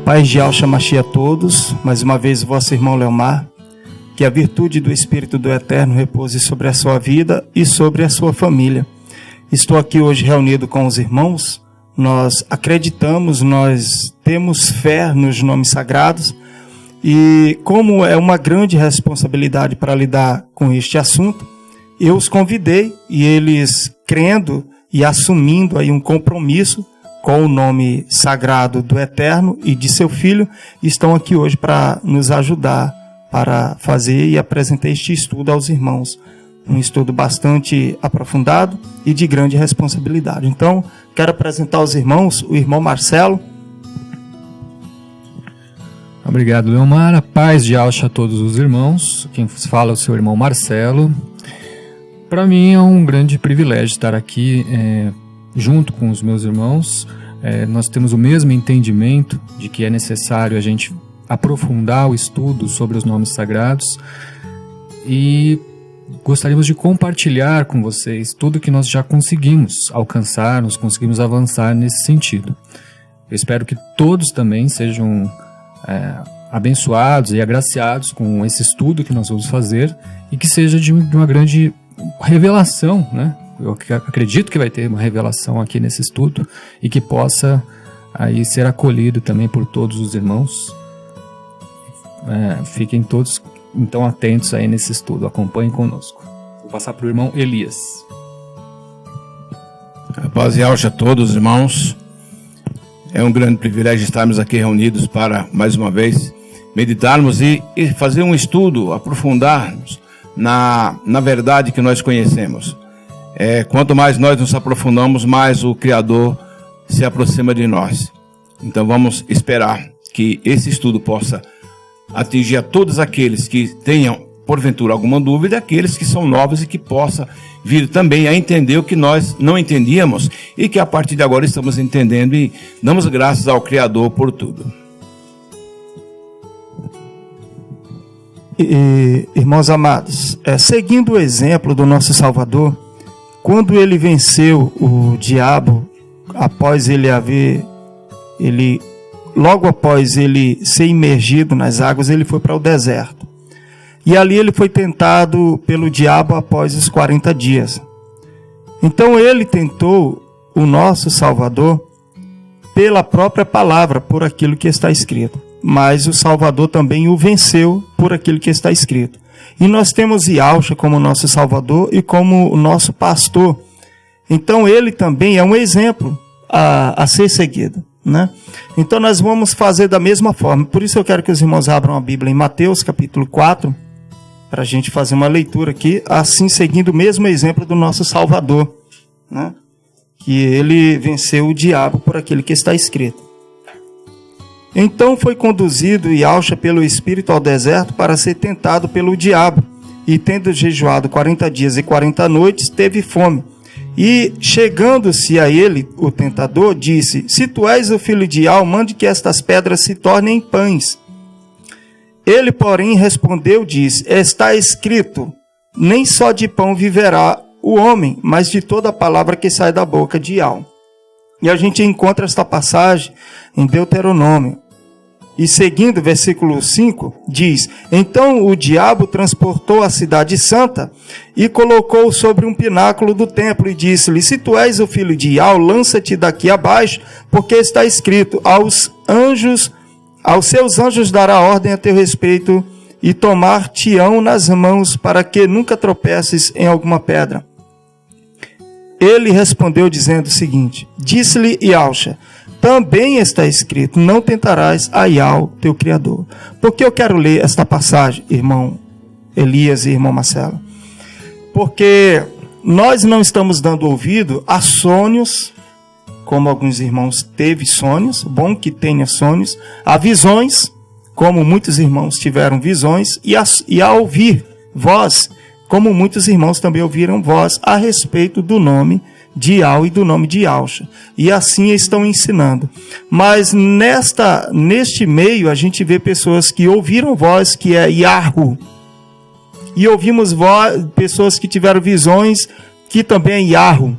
paz de Yahshua Mashiach a todos, mais uma vez vosso irmão Leomar, que a virtude do Espírito do Eterno repouse sobre a sua vida e sobre a sua família. Estou aqui hoje reunido com os irmãos, nós acreditamos, nós temos fé nos nomes sagrados e como é uma grande responsabilidade para lidar com este assunto, eu os convidei e eles, crendo e assumindo aí um compromisso com o nome sagrado do Eterno e de seu Filho, estão aqui hoje para nos ajudar para fazer e apresentar este estudo aos irmãos. Um estudo bastante aprofundado e de grande responsabilidade. Então, quero apresentar aos irmãos o irmão Marcelo. Obrigado, Leomar. A paz de Yahshua a todos os irmãos. Quem fala é o seu irmão Marcelo. Para mim é um grande privilégio estar aqui junto com os meus irmãos. Nós temos o mesmo entendimento de que é necessário a gente aprofundar o estudo sobre os nomes sagrados e gostaríamos de compartilhar com vocês tudo que nós já conseguimos alcançar, nós conseguimos avançar nesse sentido. Eu espero que todos também sejam abençoados e agraciados com esse estudo que nós vamos fazer e que seja de uma grande revelação, né? Eu acredito que vai ter uma revelação aqui nesse estudo e que possa aí ser acolhido também por todos os irmãos. Fiquem todos então atentos aí nesse estudo, acompanhem conosco. Vou passar para o irmão Elias. A paz e Yahshua a todos os irmãos. É um grande privilégio estarmos aqui reunidos para mais uma vez meditarmos e fazer um estudo, aprofundarmos na verdade que nós conhecemos. Quanto mais nós nos aprofundamos, mais o Criador se aproxima de nós. Então vamos esperar que esse estudo possa atingir a todos aqueles que tenham, porventura, alguma dúvida, aqueles que são novos e que possa vir também a entender o que nós não entendíamos e que a partir de agora estamos entendendo e damos graças ao Criador por tudo. Irmãos amados, seguindo o exemplo do nosso Salvador, quando ele venceu o diabo, logo após ele ser imergido nas águas, ele foi para o deserto. E ali ele foi tentado pelo diabo após os 40 dias. Então ele tentou o nosso Salvador pela própria palavra, por aquilo que está escrito. Mas o Salvador também o venceu por aquilo que está escrito. E nós temos Yahshua como nosso Salvador e como o nosso pastor. Então ele também é um exemplo a ser seguido, né? Então nós vamos fazer da mesma forma. Por isso eu quero que os irmãos abram a Bíblia em Mateus capítulo 4, para a gente fazer uma leitura aqui, assim seguindo o mesmo exemplo do nosso Salvador, né? Que ele venceu o diabo por aquilo que está escrito. Então foi conduzido Yahshua pelo Espírito ao deserto para ser tentado pelo diabo. E tendo jejuado 40 dias e 40 noites, teve fome. E chegando-se a ele, o tentador, disse: Se tu és o filho de Yahweh, mande que estas pedras se tornem pães. Ele, porém, respondeu, disse: Está escrito, nem só de pão viverá o homem, mas de toda a palavra que sai da boca de Yahweh. E a gente encontra esta passagem em Deuteronômio. E seguindo, versículo 5, diz: Então o diabo transportou a cidade santa e colocou sobre um pináculo do templo e disse-lhe: Se tu és o filho de Yahweh, lança-te daqui abaixo, porque está escrito: aos seus anjos dará ordem a teu respeito e tomar-te-ão nas mãos para que nunca tropeces em alguma pedra. Ele respondeu dizendo o seguinte: Disse-lhe Yahshua: Também está escrito: Não tentarás a Yahweh, teu Criador. Por que eu quero ler esta passagem, irmão Elias e irmão Marcelo? Porque nós não estamos dando ouvido a sonhos, como alguns irmãos teve sonhos, bom que tenha sonhos, a visões, como muitos irmãos tiveram visões, e a ouvir voz, como muitos irmãos também ouviram voz a respeito do nome de Yahweh e do nome de Yahshua. E assim estão ensinando. Mas neste meio a gente vê pessoas que ouviram voz que é Yahu. E ouvimos pessoas que tiveram visões que também é Yahu.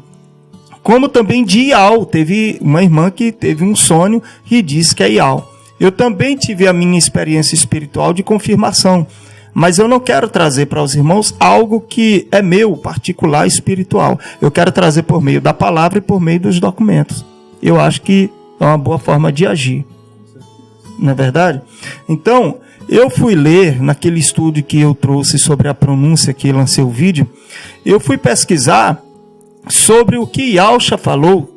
Como também de Yahweh. Teve uma irmã que teve um sonho e disse que é Yahweh. Eu também tive a minha experiência espiritual de confirmação, mas eu não quero trazer para os irmãos algo que é meu, particular, espiritual. Eu quero trazer por meio da palavra e por meio dos documentos. Eu acho que é uma boa forma de agir. Não é verdade? Então, eu fui ler naquele estudo que eu trouxe sobre a pronúncia, que lancei o vídeo, eu fui pesquisar sobre o que Yahshua falou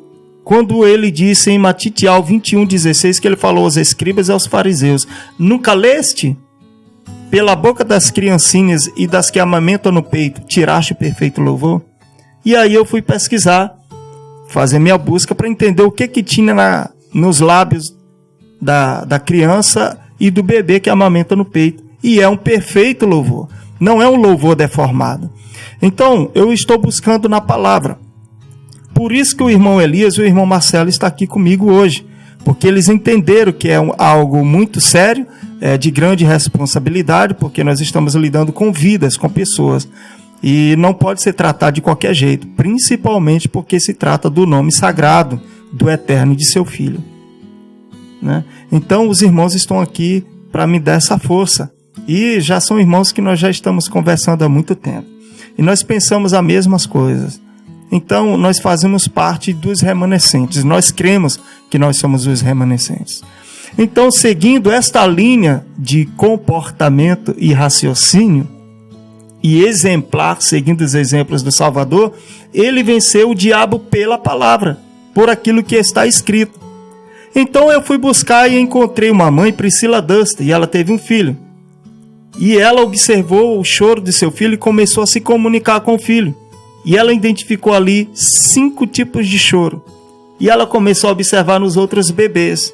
quando ele disse em Matitial 21:16, que ele falou aos escribas e aos fariseus: nunca leste? Pela boca das criancinhas e das que amamentam no peito, tiraste perfeito louvor? E aí eu fui pesquisar, fazer minha busca para entender o que tinha nos lábios da criança e do bebê que amamenta no peito. E é um perfeito louvor, não é um louvor deformado. Então, eu estou buscando na palavra. Por isso que o irmão Elias e o irmão Marcelo estão aqui comigo hoje, porque eles entenderam que é algo muito sério, de grande responsabilidade, porque nós estamos lidando com vidas, com pessoas, e não pode ser tratado de qualquer jeito, principalmente porque se trata do nome sagrado do Eterno de seu Filho, né? Então os irmãos estão aqui para me dar essa força, e já são irmãos que nós já estamos conversando há muito tempo, e nós pensamos as mesmas coisas. Então nós fazemos parte dos remanescentes, nós cremos que nós somos os remanescentes. Então, seguindo esta linha de comportamento e raciocínio, e exemplar, seguindo os exemplos do Salvador, ele venceu o diabo pela palavra, por aquilo que está escrito. Então eu fui buscar e encontrei uma mãe, Priscila Duster, e ela teve um filho. E ela observou o choro de seu filho e começou a se comunicar com o filho. E ela identificou ali 5 tipos de choro. E ela começou a observar nos outros bebês.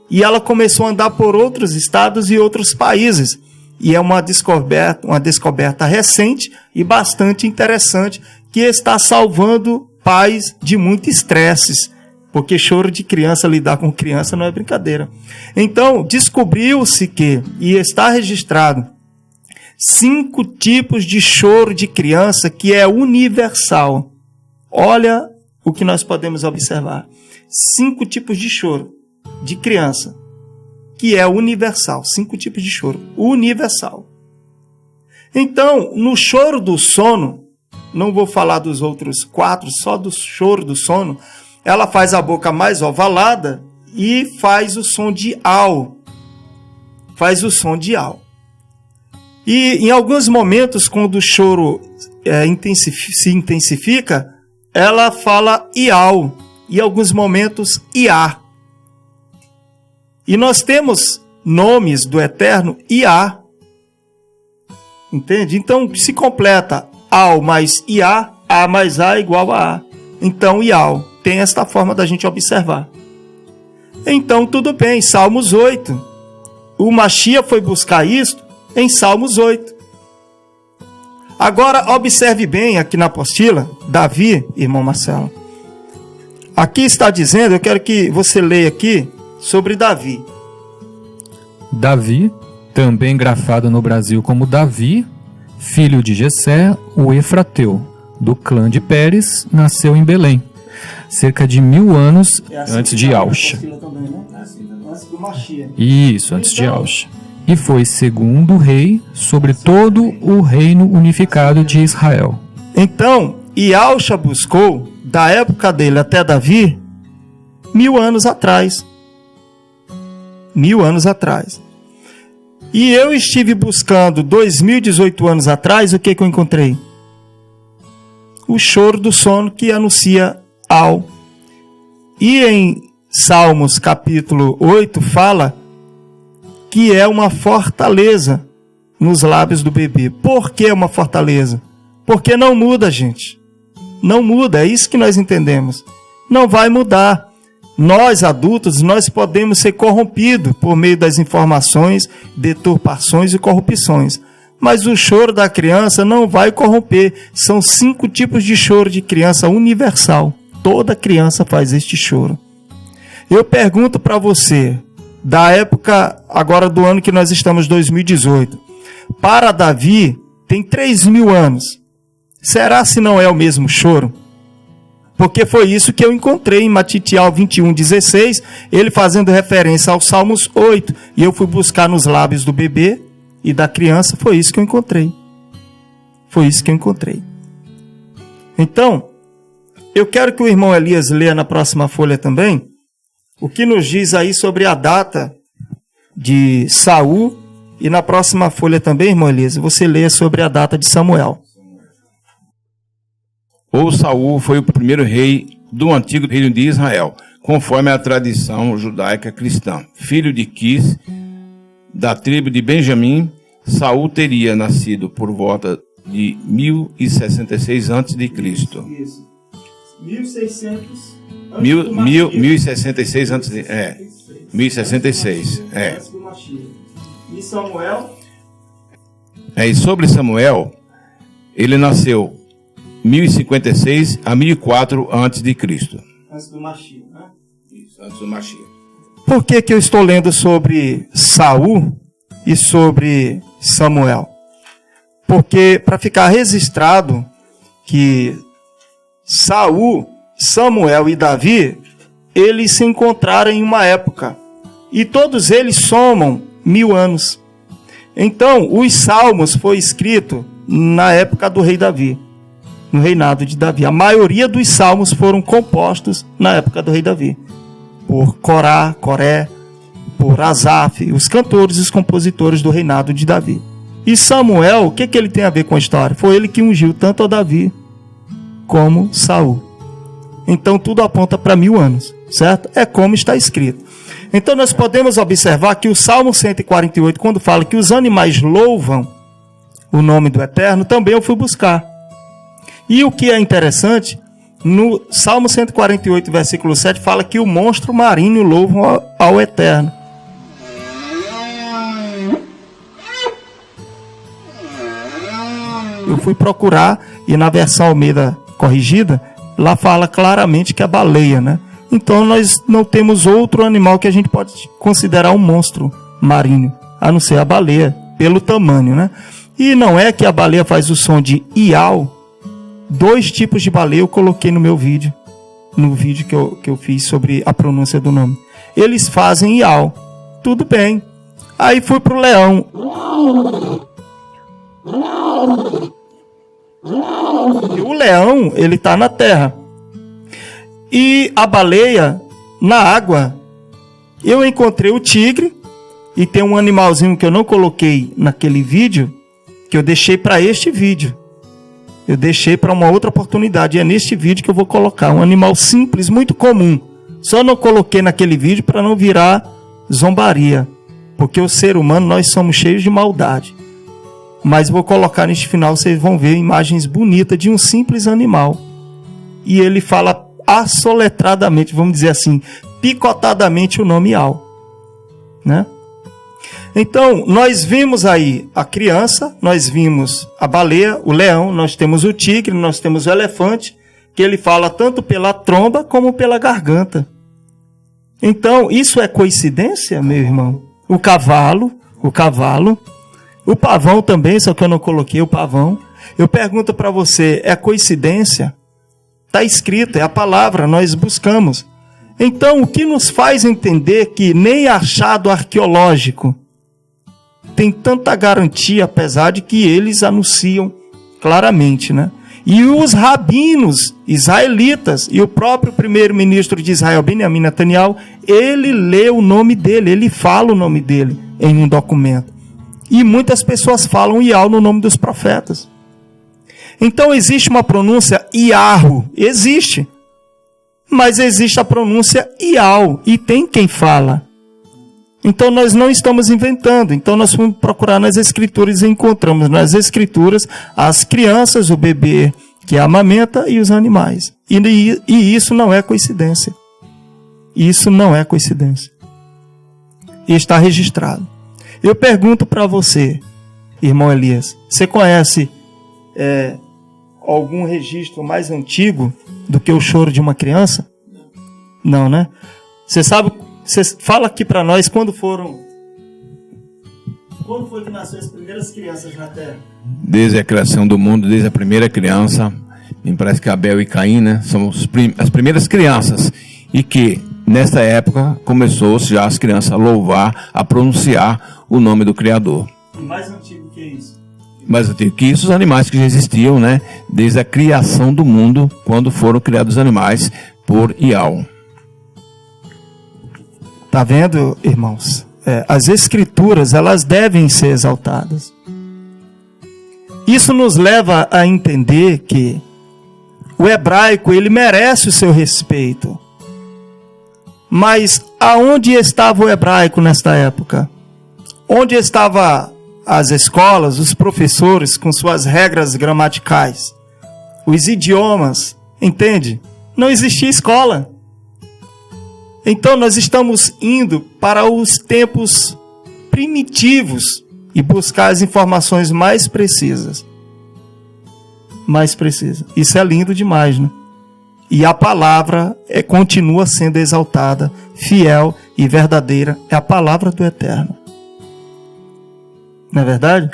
E ela começou a andar por outros estados e outros países. E é uma descoberta recente e bastante interessante, que está salvando pais de muitos estresses. Porque choro de criança, lidar com criança não é brincadeira. Então, descobriu-se que, e está registrado, 5 tipos de choro de criança que é universal. Olha o que nós podemos observar. 5 tipos de choro de criança que é universal. 5 tipos de choro universal. Então, no choro do sono, não vou falar dos outros 4, só do choro do sono, ela faz a boca mais ovalada e faz o som de au. Faz o som de au. E em alguns momentos, quando o choro se intensifica, ela fala iau. E em alguns momentos, iá. E nós temos nomes do Eterno iá. Entende? Então se completa au mais iá, a mais a igual a a. Então iau. Tem esta forma da gente observar. Então tudo bem, Salmos 8. O Mashiach foi buscar isto em Salmos 8. Agora observe bem aqui na apostila, Davi, irmão Marcelo. Aqui está dizendo, eu quero que você leia aqui sobre Davi. Davi, também grafado no Brasil como Davi, filho de Jessé, o Efrateu, do clã de Pérez, nasceu em Belém, cerca de 1000 anos antes de Yahshua. Isso, antes de Yahshua. E foi segundo rei sobre todo o reino unificado de Israel. Então, Yahshua buscou, da época dele até Davi, 1000 anos atrás. 1000 anos atrás. E eu estive buscando 2018 anos atrás, o que eu encontrei? O choro do sono que anuncia au. E em Salmos capítulo 8 fala que é uma fortaleza nos lábios do bebê. Por que uma fortaleza? Porque não muda, gente. Não muda, é isso que nós entendemos. Não vai mudar. Nós, adultos, nós podemos ser corrompidos por meio das informações, deturpações e corrupções. Mas o choro da criança não vai corromper. São 5 tipos de choro de criança universal. Toda criança faz este choro. Eu pergunto para você, da época agora do ano que nós estamos, 2018, para Davi tem 3000 anos. Será se não é o mesmo choro? Porque foi isso que eu encontrei em Matitial 21:16, ele fazendo referência aos Salmos 8. E eu fui buscar nos lábios do bebê e da criança, foi isso que eu encontrei. Foi isso que eu encontrei. Então, eu quero que o irmão Elias leia na próxima folha também o que nos diz aí sobre a data de Saul. E na próxima folha também, irmão Elias, você leia sobre a data de Samuel. Ou Saul foi o primeiro rei do antigo reino de Israel, conforme a tradição judaica cristã. Filho de Quis, da tribo de Benjamim, Saul teria nascido por volta de 1066 a.C. Isso. 1600 1066 a.C. 1066. E Samuel? E sobre Samuel, ele nasceu 1056 a 1004 a.C. Antes do Mashiach, né? Isso, antes do Mashiach. Por que eu estou lendo sobre Saul e sobre Samuel? Porque para ficar registrado que Saul, Samuel e Davi, eles se encontraram em uma época. E todos eles somam 1000 anos. Então, os Salmos foi escrito na época do rei Davi, no reinado de Davi. A maioria dos Salmos foram compostos na época do rei Davi, por Coré, por Asaf, os cantores e os compositores do reinado de Davi. E Samuel, o que ele tem a ver com a história? Foi ele que ungiu tanto a Davi como Saul. Então tudo aponta para 1000 anos, certo? É como está escrito. Então nós podemos observar que o Salmo 148, quando fala que os animais louvam o nome do Eterno, também eu fui buscar. E o que é interessante, no Salmo 148, versículo 7, fala que o monstro marinho louva ao Eterno. Eu fui procurar, e na versão Almeida corrigida, lá fala claramente que é a baleia, né? Então nós não temos outro animal que a gente pode considerar um monstro marinho, a não ser a baleia, pelo tamanho, né? E não é que a baleia faz o som de iau. 2 tipos de baleia eu coloquei no meu vídeo, no vídeo que eu fiz sobre a pronúncia do nome. Eles fazem iau. Tudo bem. Aí fui pro leão. E o leão, ele está na terra. E a baleia, na água. Eu encontrei o tigre. E tem um animalzinho que eu não coloquei naquele vídeo, que eu deixei para este vídeo. Eu deixei para uma outra oportunidade. E é neste vídeo que eu vou colocar. Um animal simples, muito comum. Só não coloquei naquele vídeo para não virar zombaria. Porque o ser humano, nós somos cheios de maldade. Mas vou colocar neste final, vocês vão ver imagens bonitas de um simples animal. E ele fala assoletradamente, vamos dizer assim, picotadamente o nome Iau, né? Então, nós vimos aí a criança, nós vimos a baleia, o leão, nós temos o tigre, nós temos o elefante, que ele fala tanto pela tromba como pela garganta. Então, isso é coincidência, meu irmão? O cavalo, o pavão também, só que eu não coloquei o pavão. Eu pergunto para você, é coincidência? Está escrito, é a palavra, nós buscamos. Então, o que nos faz entender que nem achado arqueológico tem tanta garantia, apesar de que eles anunciam claramente, né? E os rabinos israelitas e o próprio primeiro-ministro de Israel, Benjamin Netanyahu, ele lê o nome dele, ele fala o nome dele em um documento. E muitas pessoas falam Iau no nome dos profetas. Então existe uma pronúncia Iarro, existe. Mas existe a pronúncia Iau, e tem quem fala. Então nós não estamos inventando. Então nós fomos procurar nas escrituras e encontramos nas escrituras as crianças, o bebê que amamenta e os animais. E isso não é coincidência. Isso não é coincidência. E está registrado. Eu pergunto para você, irmão Elias, você conhece algum registro mais antigo do que o choro de uma criança? Não, né? Você sabe, você fala aqui para nós quando foi que nasceram as primeiras crianças na Terra? Desde a criação do mundo, desde a primeira criança, me parece que Abel e Caim, né, são as primeiras crianças, e que nessa época começou-se já as crianças a louvar, a pronunciar o nome do Criador. E mais antigo que isso? Mais antigo que isso, os animais que já existiam, né, desde a criação do mundo, quando foram criados os animais por Iau. Tá vendo, irmãos? As escrituras, elas devem ser exaltadas. Isso nos leva a entender que o hebraico, ele merece o seu respeito. Mas aonde estava o hebraico nesta época? Onde estavam as escolas, os professores com suas regras gramaticais? Os idiomas, entende? Não existia escola. Então nós estamos indo para os tempos primitivos e buscar as informações mais precisas. Mais precisas. Isso é lindo demais, né? E a palavra continua sendo exaltada, fiel e verdadeira. É a palavra do Eterno. Não é verdade?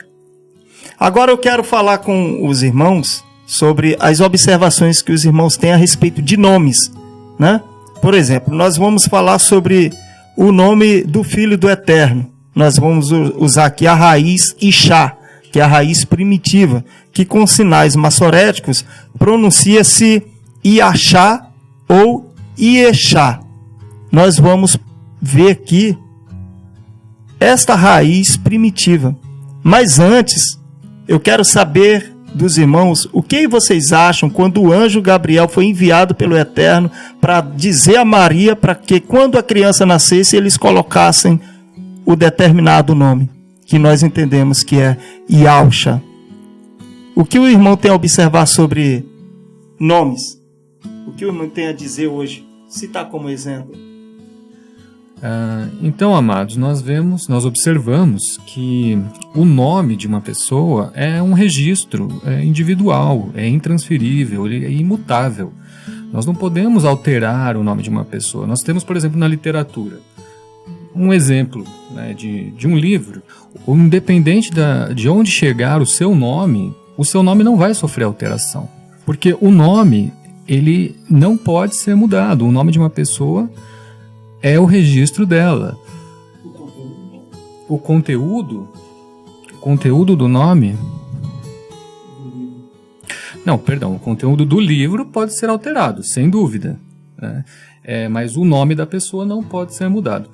Agora eu quero falar com os irmãos sobre as observações que os irmãos têm a respeito de nomes, né? Por exemplo, nós vamos falar sobre o nome do Filho do Eterno. Nós vamos usar aqui a raiz Ixá, que é a raiz primitiva, que com sinais massoréticos pronuncia-se Iachá ou Iexá. Nós vamos ver aqui esta raiz primitiva. Mas antes, eu quero saber dos irmãos, o que vocês acham quando o anjo Gabriel foi enviado pelo Eterno para dizer a Maria para que quando a criança nascesse eles colocassem o determinado nome, que nós entendemos que é Iauxa. O que o irmão tem a observar sobre nomes? O que o irmão tem a dizer hoje? Citar como exemplo. Então, amados, nós observamos que o nome de uma pessoa é um registro individual, é intransferível, é imutável. Nós não podemos alterar o nome de uma pessoa. Nós temos, por exemplo, na literatura, um exemplo, né, de um livro. Independente de onde chegar o seu nome não vai sofrer alteração. Porque o nome, ele não pode ser mudado. O nome de uma pessoa é o registro dela. O conteúdo do nome... Não, perdão, o conteúdo do livro pode ser alterado, sem dúvida, né? Mas o nome da pessoa não pode ser mudado.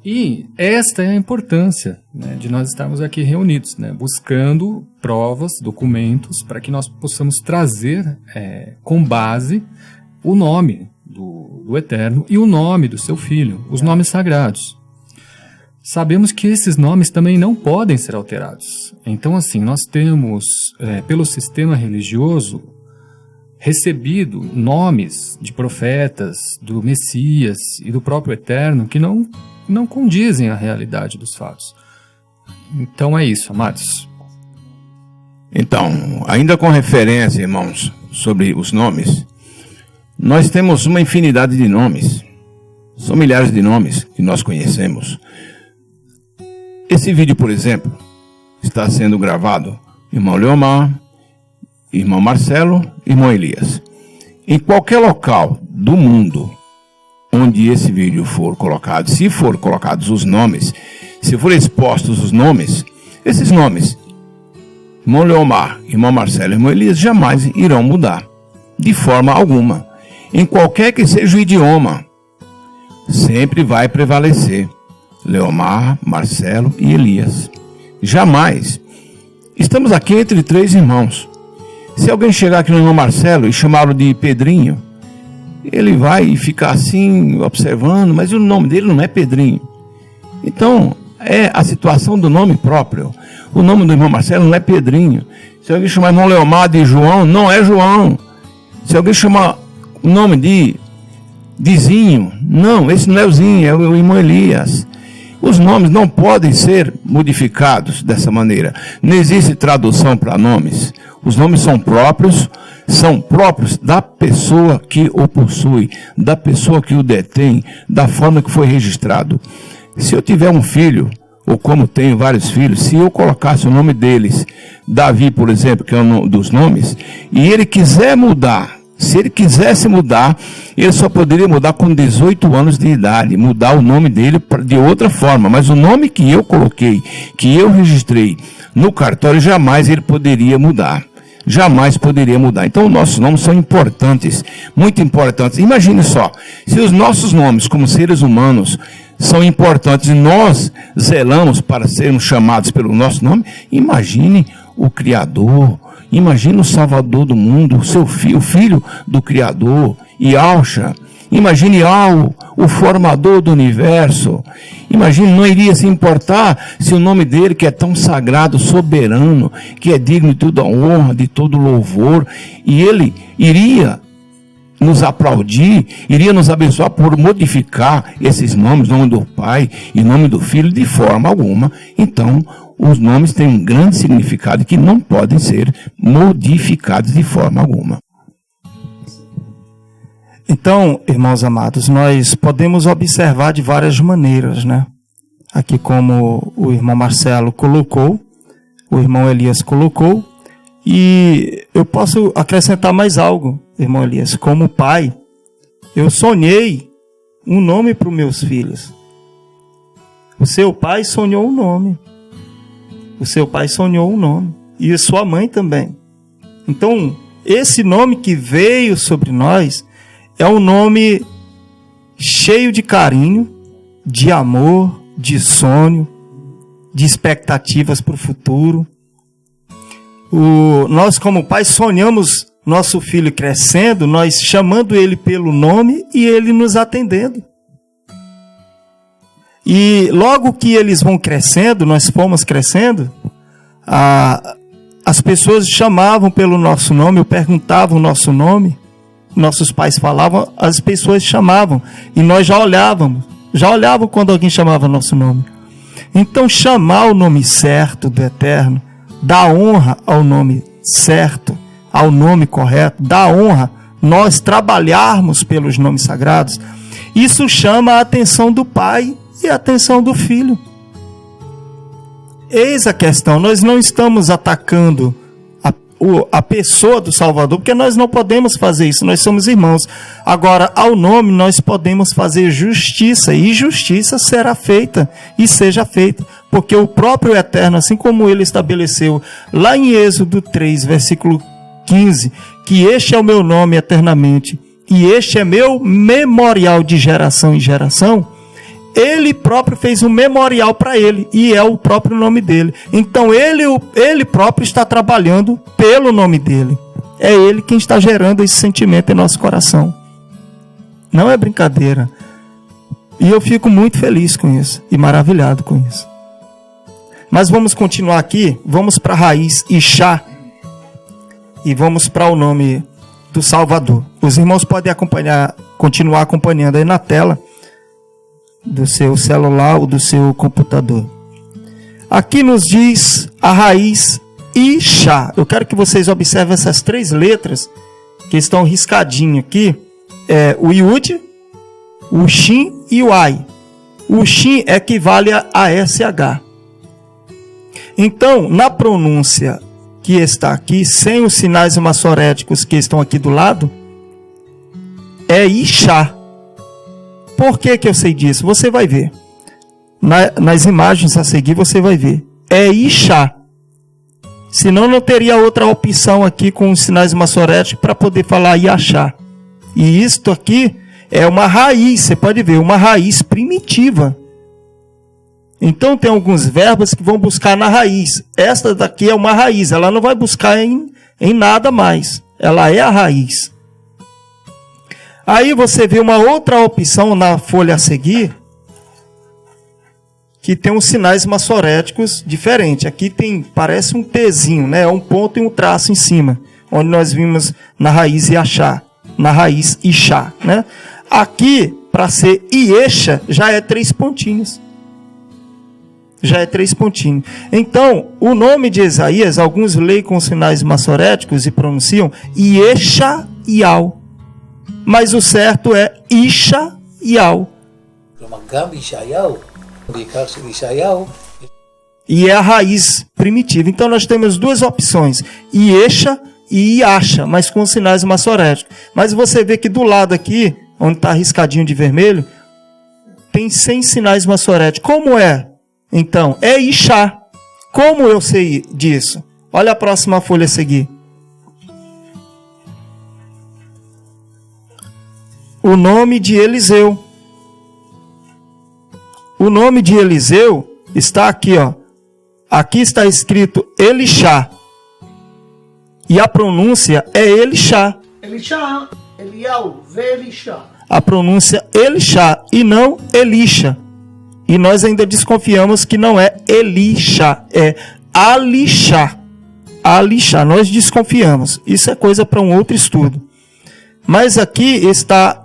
E esta é a importância, né, de nós estarmos aqui reunidos, né, buscando provas, documentos, para que nós possamos trazer com base o nome do Eterno e o nome do seu Filho, os nomes sagrados. Sabemos que esses nomes também não podem ser alterados. Então, assim, nós temos, pelo sistema religioso, recebido nomes de profetas, do Messias e do próprio Eterno que não condizem à realidade dos fatos. Então é isso, amados. Então, ainda com referência, irmãos, sobre os nomes, nós temos uma infinidade de nomes. São milhares de nomes que nós conhecemos. Esse vídeo, por exemplo, está sendo gravado irmão Leomar, irmão Marcelo, irmão Elias. Em qualquer local do mundo onde esse vídeo for colocado, se for colocados os nomes, se for expostos os nomes, esses nomes, irmão Leomar, irmão Marcelo, irmão Elias, jamais irão mudar, de forma alguma. Em qualquer que seja o idioma, sempre vai prevalecer Leomar, Marcelo e Elias. Jamais. Estamos aqui entre três irmãos. Se alguém chegar aqui no irmão Marcelo e chamá-lo de Pedrinho, ele vai ficar assim, observando, mas o nome dele não é Pedrinho. Então, é a situação do nome próprio. O nome do irmão Marcelo não é Pedrinho. Se alguém chamar o irmão Leomar de João, não é João. Se alguém chamar o nome de Zinho, não, esse não é o Zinho, é o irmão Elias. Os nomes não podem ser modificados dessa maneira. Não existe tradução para nomes. Os nomes são próprios da pessoa que o possui, da pessoa que o detém, da forma que foi registrado. Se eu tiver um filho, ou como tenho vários filhos, se eu colocasse o nome deles, Davi, por exemplo, que é um dos nomes, e ele quiser mudar, se ele quisesse mudar, ele só poderia mudar com 18 anos de idade, mudar o nome dele de outra forma, mas o nome que eu coloquei, que eu registrei no cartório, jamais ele poderia mudar. Jamais poderia mudar. Então, nossos nomes são importantes, muito importantes. Imagine só, se os nossos nomes como seres humanos são importantes e nós zelamos para sermos chamados pelo nosso nome, imagine o Criador, imagine o Salvador do mundo, o filho do Criador, Yahshua. Imagine o formador do universo. Imagine, não iria se importar se o nome dele, que é tão sagrado, soberano, que é digno de toda honra, de todo louvor, e ele iria nos aplaudir, iria nos abençoar por modificar esses nomes, nome do Pai e nome do Filho, de forma alguma. Então, os nomes têm um grande significado que não podem ser modificados de forma alguma. Então, irmãos amados, nós podemos observar de várias maneiras, né? Aqui como o irmão Marcelo colocou, o irmão Elias colocou, e eu posso acrescentar mais algo, irmão Elias. Como pai, eu sonhei um nome para os meus filhos. O seu pai sonhou um nome. O seu pai sonhou um nome. E a sua mãe também. Então, esse nome que veio sobre nós é um nome cheio de carinho, de amor, de sonho, de expectativas para o futuro. Nós, como pais, sonhamos nosso filho crescendo, nós chamando ele pelo nome e ele nos atendendo. E logo que eles vão crescendo, nós fomos crescendo, as pessoas chamavam pelo nosso nome, ou perguntavam o nosso nome. Nossos pais falavam, as pessoas chamavam, e nós já olhavam quando alguém chamava nosso nome. Então, chamar o nome certo do Eterno, dar honra ao nome certo, ao nome correto, dar honra, nós trabalharmos pelos nomes sagrados, isso chama a atenção do Pai e a atenção do Filho. Eis a questão, nós não estamos atacando a pessoa do Salvador, porque nós não podemos fazer isso, nós somos irmãos. Agora, ao nome nós podemos fazer justiça, e justiça será feita, e seja feita, porque o próprio Eterno, assim como ele estabeleceu lá em Êxodo 3, versículo 15, que este é o meu nome eternamente, e este é meu memorial de geração em geração, ele próprio fez um memorial para ele, e é o próprio nome dele. Então ele próprio está trabalhando pelo nome dele. É ele quem está gerando esse sentimento em nosso coração. Não é brincadeira. E eu fico muito feliz com isso, e maravilhado com isso. Mas vamos continuar aqui, vamos para a raiz Ixá, e vamos para o nome do Salvador. Os irmãos podem continuar acompanhando aí na tela, do seu celular ou do seu computador. Aqui nos diz a raiz Ixá. Eu quero que vocês observem essas três letras que estão riscadinhas aqui. É o Yud, o Shin e o Ai. O Shin equivale a SH. Então, na pronúncia que está aqui, sem os sinais massoréticos que estão aqui do lado, é Ixá. Por que eu sei disso? Você vai ver. Nas imagens a seguir você vai ver. É Ixá. Senão não teria outra opção aqui com os sinais massoréticos para poder falar Iachá. E isto aqui é uma raiz, você pode ver, uma raiz primitiva. Então tem alguns verbos que vão buscar na raiz. Esta daqui é uma raiz, ela não vai buscar em nada mais. Ela é a raiz. Aí você vê uma outra opção na folha a seguir, que tem uns sinais massoréticos diferentes. Aqui parece um Tzinho, né? Um ponto e um traço em cima, onde nós vimos na raiz Iachá, na raiz Ixá, né? Aqui, para ser Iexa, já é 3 pontinhos. Já é 3 pontinhos. Então, o nome de Isaías, alguns leem com sinais massoréticos e pronunciam Iexa Ial. Mas o certo é Ixá Ial. כלומר, גם בישעיהו, בעיקר של ישעיהו, E é a raiz primitiva. Então nós temos duas opções, Iexa e Iaxa, mas com sinais massoréticos. Mas você vê que do lado aqui, onde está riscadinho de vermelho, tem 100 sinais massoréticos. Como é? Então, é Ixá. Como eu sei disso? Olha a próxima folha a seguir. O nome de Eliseu. O nome de Eliseu está aqui, ó. Aqui está escrito Elixá. E a pronúncia é Elixá. Elixá, Eliel, Elixá. A pronúncia Elixá e não Elisha. E nós ainda desconfiamos que não é Elisha, é Alixá. Alixá, nós desconfiamos. Isso é coisa para um outro estudo. Mas aqui está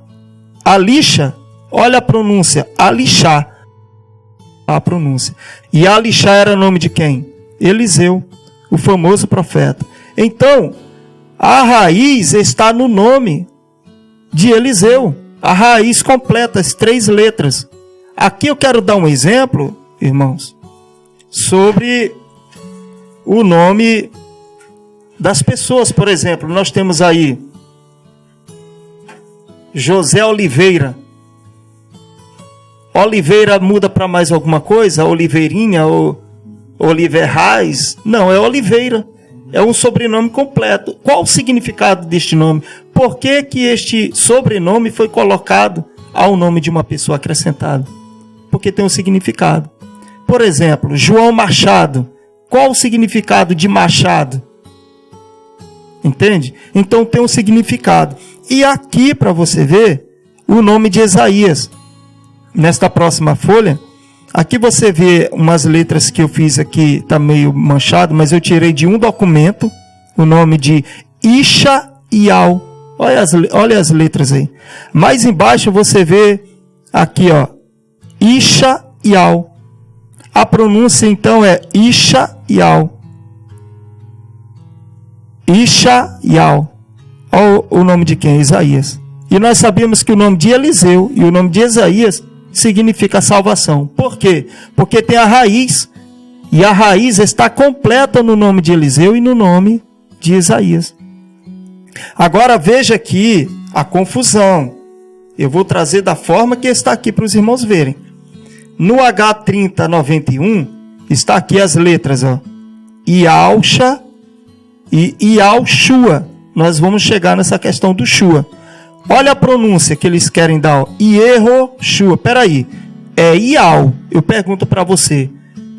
Alisha, olha a pronúncia, Alixá. A pronúncia. E Alixá era nome de quem? Eliseu, o famoso profeta. Então, a raiz está no nome de Eliseu. A raiz completa, as 3 letras. Aqui eu quero dar um exemplo, irmãos, sobre o nome das pessoas. Por exemplo, nós temos aí José Oliveira. Oliveira muda para mais alguma coisa? Oliveirinha ou Oliverais? Não, é Oliveira. É um sobrenome completo. Qual o significado deste nome? Por que que este sobrenome foi colocado ao nome de uma pessoa acrescentado? Porque tem um significado. Por exemplo, João Machado. Qual o significado de Machado? Entende? Então tem um significado. E aqui, para você ver, o nome de Isaías. Nesta próxima folha, aqui você vê umas letras que eu fiz aqui, está meio manchado, mas eu tirei de um documento o nome de Ixaial. Olha as letras aí. Mais embaixo você vê aqui, ó, Ixaial. A pronúncia então é Ixaial. Ixaial. Olha o nome de quem? Isaías. E nós sabemos que o nome de Eliseu e o nome de Isaías significa salvação. Por quê? Porque tem a raiz. E a raiz está completa no nome de Eliseu e no nome de Isaías. Agora veja aqui a confusão. Eu vou trazer da forma que está aqui para os irmãos verem. No H3091 está aqui as letras, ó. Ialxa e Ialshua. Nós vamos chegar nessa questão do Shua. Olha a pronúncia que eles querem dar. Iehoshua. Peraí. É Ial. Eu pergunto para você.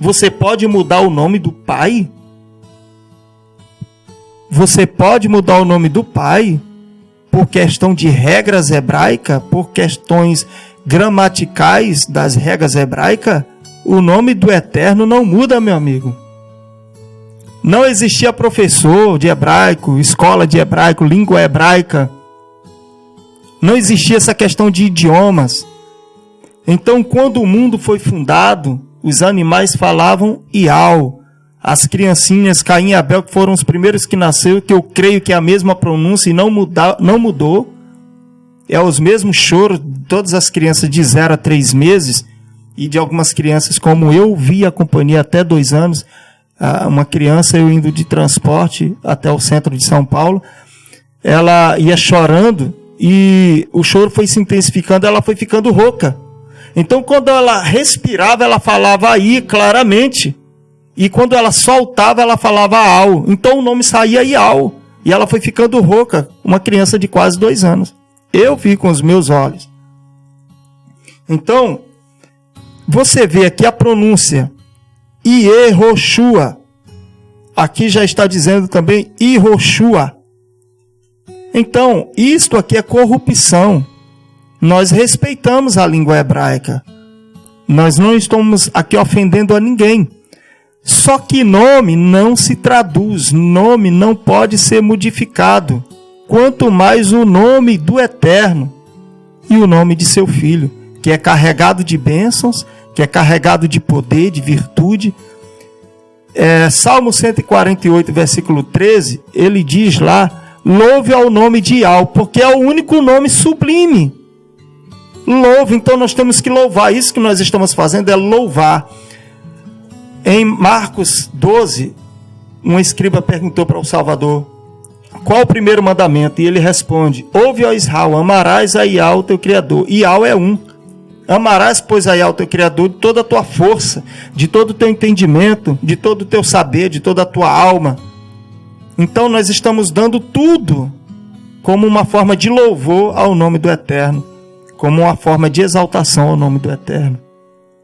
Você pode mudar o nome do pai? Você pode mudar o nome do pai por questão de regras hebraicas? Por questões gramaticais das regras hebraicas? O nome do Eterno não muda, meu amigo. Não existia professor de hebraico, escola de hebraico, língua hebraica. Não existia essa questão de idiomas. Então, quando o mundo foi fundado, os animais falavam Ial. As criancinhas, Caim e Abel, que foram os primeiros que nasceram, que eu creio que é a mesma pronúncia e não mudou. É os mesmos choros de todas as crianças de 0 a 3 meses e de algumas crianças, como eu vi a companhia até 2 anos. Uma criança, eu indo de transporte até o centro de São Paulo, ela ia chorando e o choro foi se intensificando, ela foi ficando rouca. Então, quando ela respirava, ela falava aí claramente. E quando ela soltava, ela falava Al. Então, o nome saía Ial. E ela foi ficando rouca, uma criança de quase 2 anos. Eu vi com os meus olhos. Então, você vê aqui a pronúncia Iehoshua. Aqui já está dizendo também Ihoshua. Então, isto aqui é corrupção. Nós respeitamos a língua hebraica. Nós não estamos aqui ofendendo a ninguém. Só que nome não se traduz. Nome não pode ser modificado. Quanto mais o nome do Eterno e o nome de seu Filho, que é carregado de bênçãos, que é carregado de poder, de virtude. Salmo 148, versículo 13, ele diz lá, louve ao nome de Ial, porque é o único nome sublime. Louve, então nós temos que louvar. Isso que nós estamos fazendo é louvar. Em Marcos 12, um escriba perguntou para o Salvador: qual o primeiro mandamento? E ele responde: ouve, ó Israel, amarás a Iá, o teu Criador. Iá é um. Amarás, pois, a Iá, o teu Criador, de toda a tua força, de todo o teu entendimento, de todo o teu saber, de toda a tua alma. Então nós estamos dando tudo como uma forma de louvor ao nome do Eterno, como uma forma de exaltação ao nome do Eterno,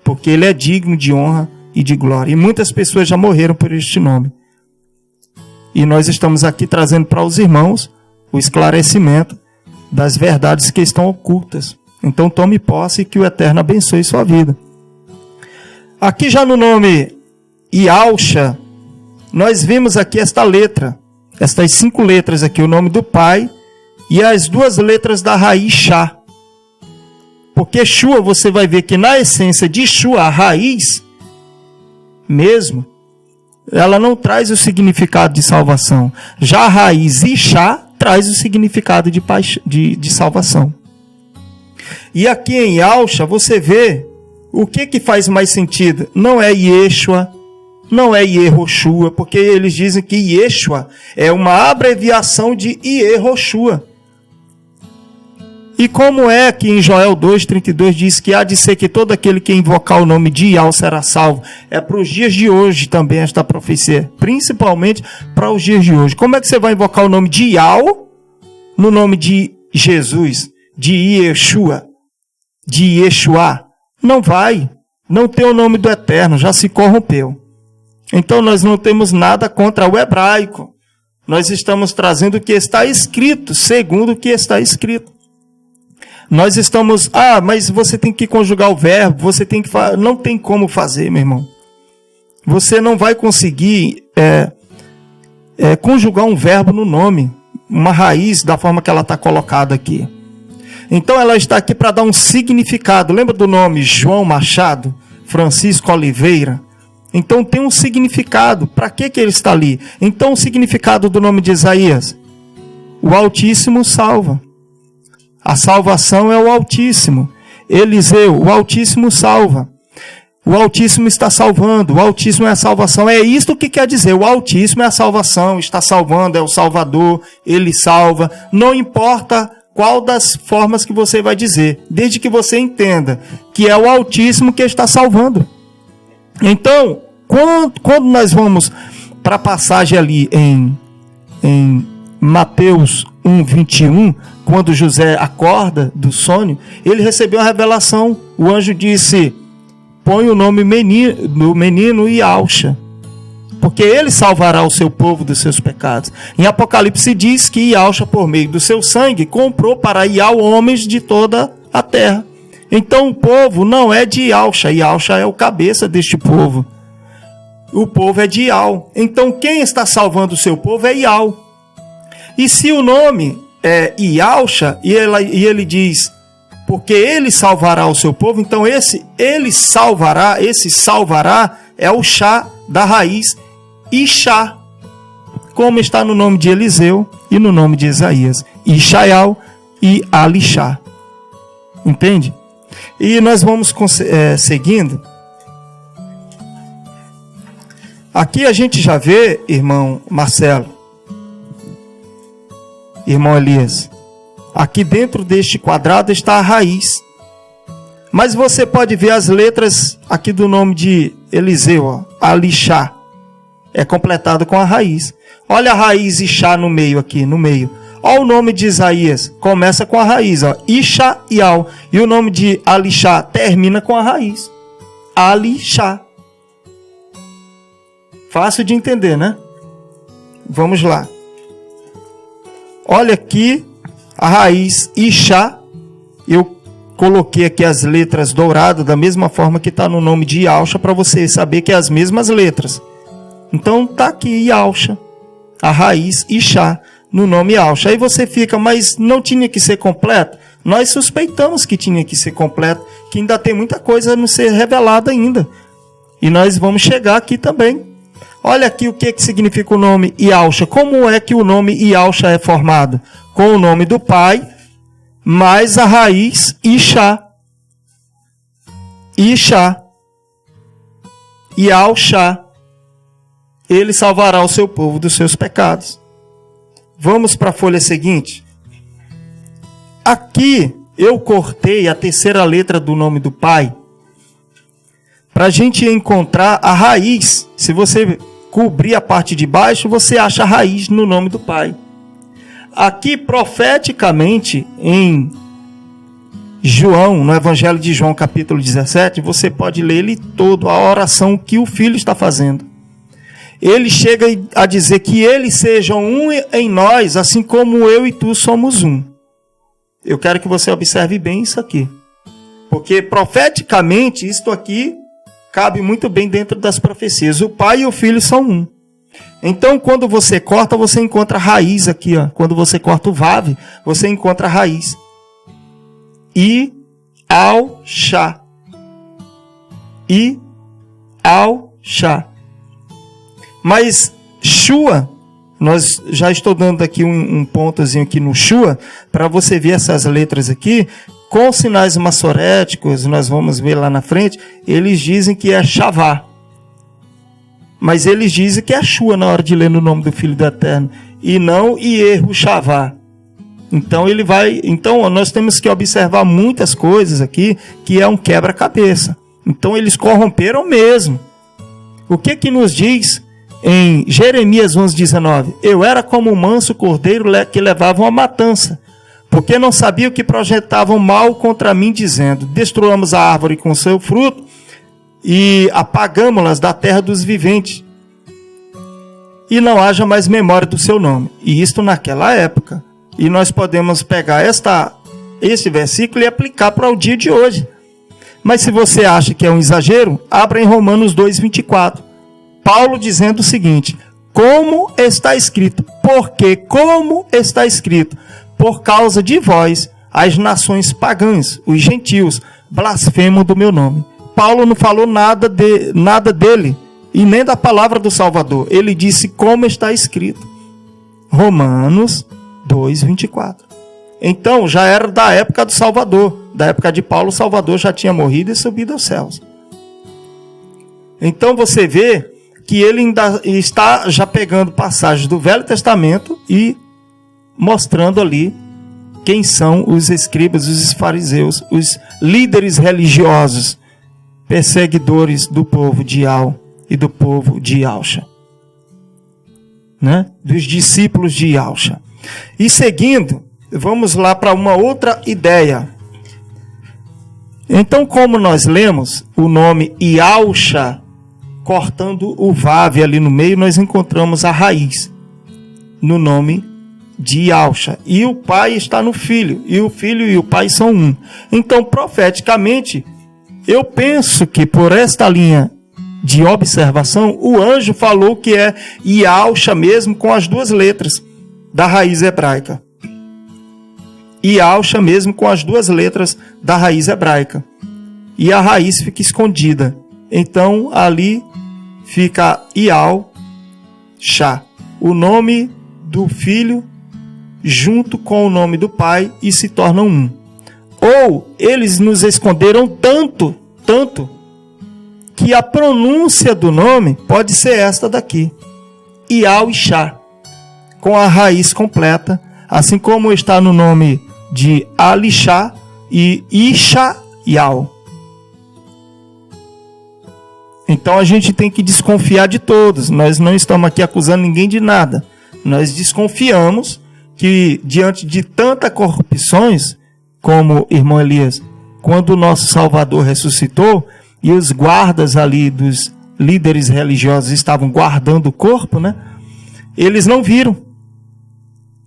porque Ele é digno de honra e de glória. E muitas pessoas já morreram por este nome. E nós estamos aqui trazendo para os irmãos o esclarecimento das verdades que estão ocultas. Então tome posse e que o Eterno abençoe sua vida. Aqui já no nome Ialcha, nós vimos aqui esta letra, estas 5 letras aqui, o nome do Pai e as 2 letras da raiz Chá. Porque Shua, você vai ver que na essência de Shua, a raiz mesmo, ela não traz o significado de salvação. Já a raiz Ishá traz o significado de salvação. E aqui em Yalcha você vê o que faz mais sentido. Não é Yeshua, não é Yehoshua, porque eles dizem que Yeshua é uma abreviação de Yehoshua. E como é que em Joel 2,32 diz que há de ser que todo aquele que invocar o nome de Ial será salvo? É para os dias de hoje também esta profecia, principalmente para os dias de hoje. Como é que você vai invocar o nome de Ial no nome de Jesus, de Yeshua, de Yeshua? Não vai, não tem o nome do Eterno, já se corrompeu. Então nós não temos nada contra o hebraico. Nós estamos trazendo o que está escrito, segundo o que está escrito. Nós estamos, mas você tem que conjugar o verbo, você tem que não tem como fazer, meu irmão. Você não vai conseguir conjugar um verbo no nome, uma raiz da forma que ela está colocada aqui. Então ela está aqui para dar um significado. Lembra do nome João Machado, Francisco Oliveira? Então tem um significado. Para que ele está ali? Então o significado do nome de Isaías: o Altíssimo salva. A salvação é o Altíssimo. Eliseu, o Altíssimo salva. O Altíssimo está salvando. O Altíssimo é a salvação. É isto que quer dizer. O Altíssimo é a salvação. Está salvando, é o Salvador. Ele salva. Não importa qual das formas que você vai dizer, desde que você entenda que é o Altíssimo que está salvando. Então, quando nós vamos para a passagem ali em Mateus 1:21, quando José acorda do sonho, ele recebeu uma revelação. O anjo disse: põe o nome do menino Ialcha, porque ele salvará o seu povo dos seus pecados. Em Apocalipse diz que Ialcha, por meio do seu sangue, comprou para Ial homens de toda a terra. Então o povo não é de Ialcha. Ialcha é o cabeça deste povo. O povo é de Ial. Então quem está salvando o seu povo é Ial. E se o nome é Ialcha, e ele diz, porque ele salvará o seu povo, então esse salvará é o chá da raiz Ishá, como está no nome de Eliseu e no nome de Isaías, Ishael e Alixá. Entende? E nós vamos seguindo. Aqui a gente já vê, irmão Marcelo, irmão Elias, aqui dentro deste quadrado está a raiz. Mas você pode ver as letras aqui do nome de Eliseu, ó, Alixá. É completado com a raiz. Olha a raiz Ishá no meio aqui, no meio. Olha o nome de Isaías, começa com a raiz, ó, Ishá e Al. E o nome de Alixá termina com a raiz, Alixá. Fácil de entender, né? Vamos lá. Olha aqui a raiz Ishá. Eu coloquei aqui as letras douradas da mesma forma que está no nome de Ialcha, para você saber que é as mesmas letras. Então está aqui Ialcha, a raiz Ishá, no nome Ialcha. Aí você fica, mas não tinha que ser completo? Nós suspeitamos que tinha que ser completo, que ainda tem muita coisa a não ser revelada ainda. E nós vamos chegar aqui também. Olha aqui o que significa o nome Ialcha. Como é que o nome Ialcha é formado? Com o nome do pai, mais a raiz Ishá. Ishá. Yahushua, ele salvará o seu povo dos seus pecados. Vamos para a folha seguinte. Aqui eu cortei a terceira letra do nome do Pai, para a gente encontrar a raiz. Se você cobrir a parte de baixo, você acha a raiz no nome do Pai. Aqui, profeticamente, em João, no Evangelho de João, capítulo 17, você pode ler ele todo, a oração que o Filho está fazendo. Ele chega a dizer que eles sejam um em nós, assim como eu e tu somos um. Eu quero que você observe bem isso aqui. Porque profeticamente, isto aqui cabe muito bem dentro das profecias. O Pai e o Filho são um. Então, quando você corta, você encontra a raiz aqui. Ó. Quando você corta o Vav, você encontra a raiz. Yahushua. Yahushua. Mas Shua, nós já estou dando aqui um pontozinho aqui no Shua, para você ver essas letras aqui, com sinais massoréticos, nós vamos ver lá na frente, eles dizem que é Shavá. Mas eles dizem que é Shua na hora de ler no nome do Filho do Eterno, e não Yehu-Shavá. Então nós temos que observar muitas coisas aqui, que é um quebra-cabeça. Então eles corromperam mesmo. O que nos diz em Jeremias 11:19? Eu era como um manso cordeiro que levava uma matança, porque não sabia que projetavam mal contra mim, dizendo: destruamos a árvore com seu fruto e apagamo-las da terra dos viventes, e não haja mais memória do seu nome. E isto naquela época. E nós podemos pegar esse versículo e aplicar para o dia de hoje. Mas se você acha que é um exagero, abra em Romanos 2:24. Paulo dizendo o seguinte: como está escrito? Porque como está escrito? Por causa de vós, as nações pagãs, os gentios, blasfemam do meu nome. Paulo não falou nada dele e nem da palavra do Salvador. Ele disse como está escrito. Romanos 2:24. Então já era da época do Salvador. Da época de Paulo, o Salvador já tinha morrido e subido aos céus. Então você vê que ele ainda está já pegando passagens do Velho Testamento e mostrando ali quem são os escribas, os fariseus, os líderes religiosos, perseguidores do povo de Yahu e do povo de Yahushua, né? Dos discípulos de Yahushua. E seguindo, vamos lá para uma outra ideia. Então, como nós lemos o nome Yahushua, cortando o Vav ali no meio, nós encontramos a raiz no nome de Yahushua. E o Pai está no Filho, e o Filho e o Pai são um. Então, profeticamente, eu penso que por esta linha de observação, o anjo falou que é Yahushua mesmo, com as duas letras da raiz hebraica. Yahushua mesmo com as duas letras da raiz hebraica. E a raiz fica escondida. Então, ali fica Yahushua, o nome do Filho junto com o nome do Pai, e se tornam um. Ou eles nos esconderam tanto, que a pronúncia do nome pode ser esta daqui, Yahushua, com a raiz completa, assim como está no nome de Alishá e Ishayahu. Então a gente tem que desconfiar de todos. Nós não estamos aqui acusando ninguém de nada. Nós desconfiamos que diante de tantas corrupções, como irmão Elias, quando o nosso Salvador ressuscitou e os guardas ali dos líderes religiosos estavam guardando o corpo, né? Eles não viram.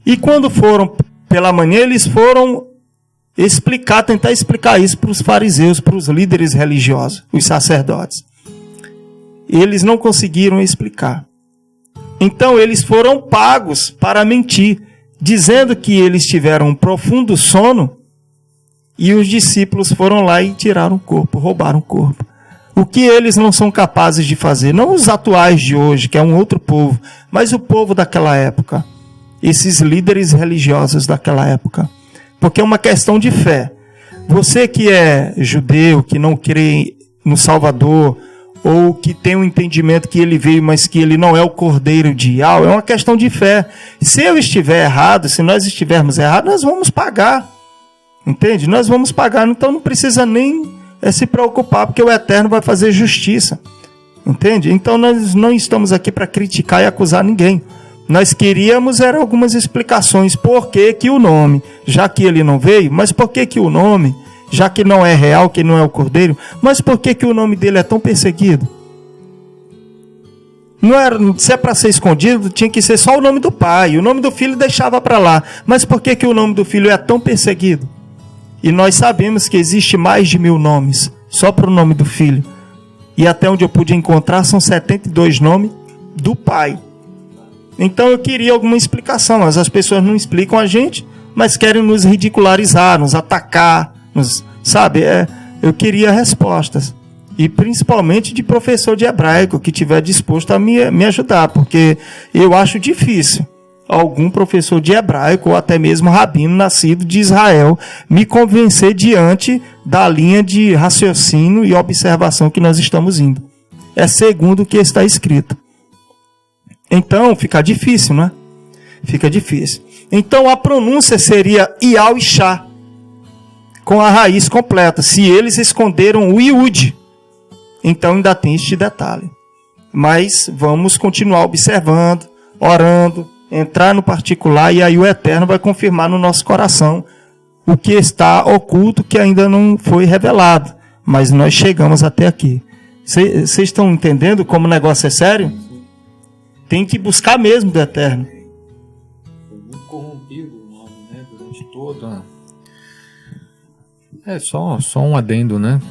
E quando foram pela manhã, eles foram tentar explicar isso para os fariseus, para os líderes religiosos, os sacerdotes. Eles não conseguiram explicar. Então eles foram pagos para mentir, dizendo que eles tiveram um profundo sono e os discípulos foram lá e tiraram o corpo, roubaram o corpo. O que eles não são capazes de fazer, não os atuais de hoje, que é um outro povo, mas o povo daquela época, esses líderes religiosos daquela época. Porque é uma questão de fé. Você que é judeu, que não crê no Salvador, ou que tem um entendimento que ele veio, mas que ele não é o Cordeiro de Yahweh, é uma questão de fé. Se eu estiver errado, se nós estivermos errados, nós vamos pagar. Entende? Nós vamos pagar, então não precisa nem se preocupar, porque o Eterno vai fazer justiça. Entende? Então nós não estamos aqui para criticar e acusar ninguém. Nós queríamos era algumas explicações. Por que que o nome, já que ele não veio, mas por que que o nome, já que não é real, que não é o Cordeiro, mas por que que o nome dele é tão perseguido? Não era, se é para ser escondido, tinha que ser só o nome do pai. O nome do filho deixava para lá. Mas por que que o nome do filho é tão perseguido? E nós sabemos que existe mais de 1000 nomes, só para o nome do filho. E até onde eu pude encontrar, são 72 nomes do pai. Então eu queria alguma explicação, mas as pessoas não explicam a gente, mas querem nos ridicularizar, nos atacar, sabe? Eu queria respostas. E principalmente de professor de hebraico, que estiver disposto a me ajudar, porque eu acho difícil algum professor de hebraico, ou até mesmo rabino nascido de Israel, me convencer diante da linha de raciocínio e observação que nós estamos indo. É segundo o que está escrito. Então, fica difícil, não é? Fica difícil. Então, a pronúncia seria Iau e Shá, com a raiz completa. Se eles esconderam o Iud, então ainda tem este detalhe. Mas vamos continuar observando, orando, entrar no particular, e aí o Eterno vai confirmar no nosso coração o que está oculto, que ainda não foi revelado. Mas nós chegamos até aqui. Vocês estão entendendo como o negócio é sério? Tem que buscar mesmo do Eterno. Foi muito corrompido o nome, né? Durante toda... Só um adendo, né?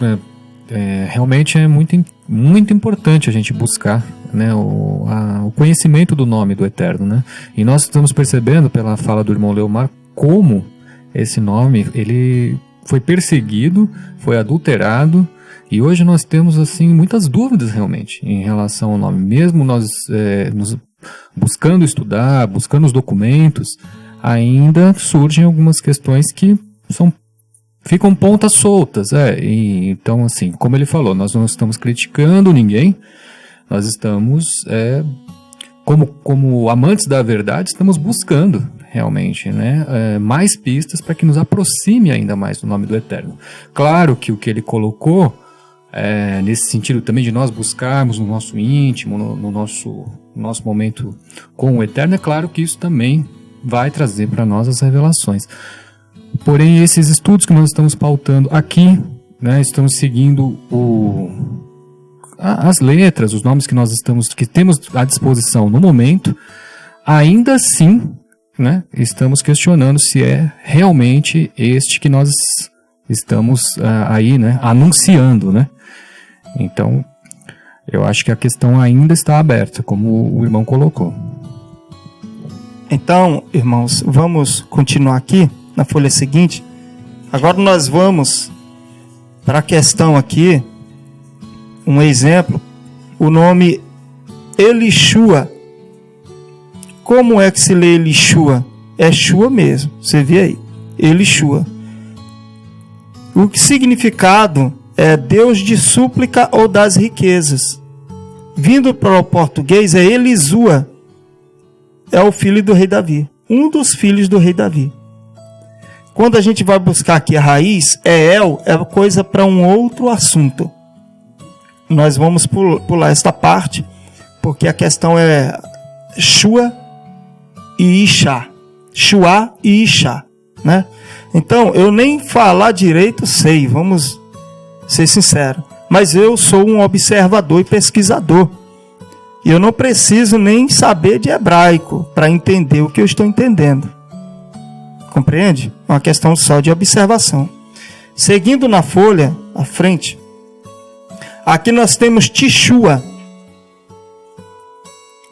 Realmente é muito importante a gente buscar, né, o conhecimento do nome do Eterno, né? E nós estamos percebendo pela fala do irmão Leomar como esse nome ele foi perseguido, foi adulterado, e hoje nós temos assim muitas dúvidas realmente em relação ao nome. Mesmo nós nos buscando estudar, buscando os documentos, ainda surgem algumas questões que ficam pontas soltas. E, então, assim, como ele falou, nós não estamos criticando ninguém, nós estamos, como amantes da verdade, estamos buscando realmente, né, mais pistas para que nos aproxime ainda mais do nome do Eterno. Claro que o que ele colocou, nesse sentido também de nós buscarmos no nosso íntimo, no nosso momento com o Eterno, é claro que isso também vai trazer para nós as revelações. Porém, esses estudos que nós estamos pautando aqui, né, estamos seguindo as letras, os nomes que temos à disposição no momento, ainda assim, né, estamos questionando se é realmente este que nós estamos aí, né, anunciando, né? Então, eu acho que a questão ainda está aberta, como o irmão colocou. Então, irmãos, vamos continuar aqui na folha seguinte. Agora nós vamos para a questão aqui, um exemplo, o nome Elishua. Como é que se lê Elishua? É Shua mesmo, você vê aí, Elishua. O significado é Deus de súplica ou das riquezas. Vindo para o português é Elisua, é o filho do rei Davi, um dos filhos do rei Davi. Quando a gente vai buscar aqui a raiz, é coisa para um outro assunto. Nós vamos pular esta parte, porque a questão é Shua e Ishá. Shua e Ishá, né? Então, eu nem falar direito sei, vamos ser sinceros. Mas eu sou um observador e pesquisador. E eu não preciso nem saber de hebraico para entender o que eu estou entendendo. Compreende? É uma questão só de observação. Seguindo na folha, à frente, aqui nós temos Tishua.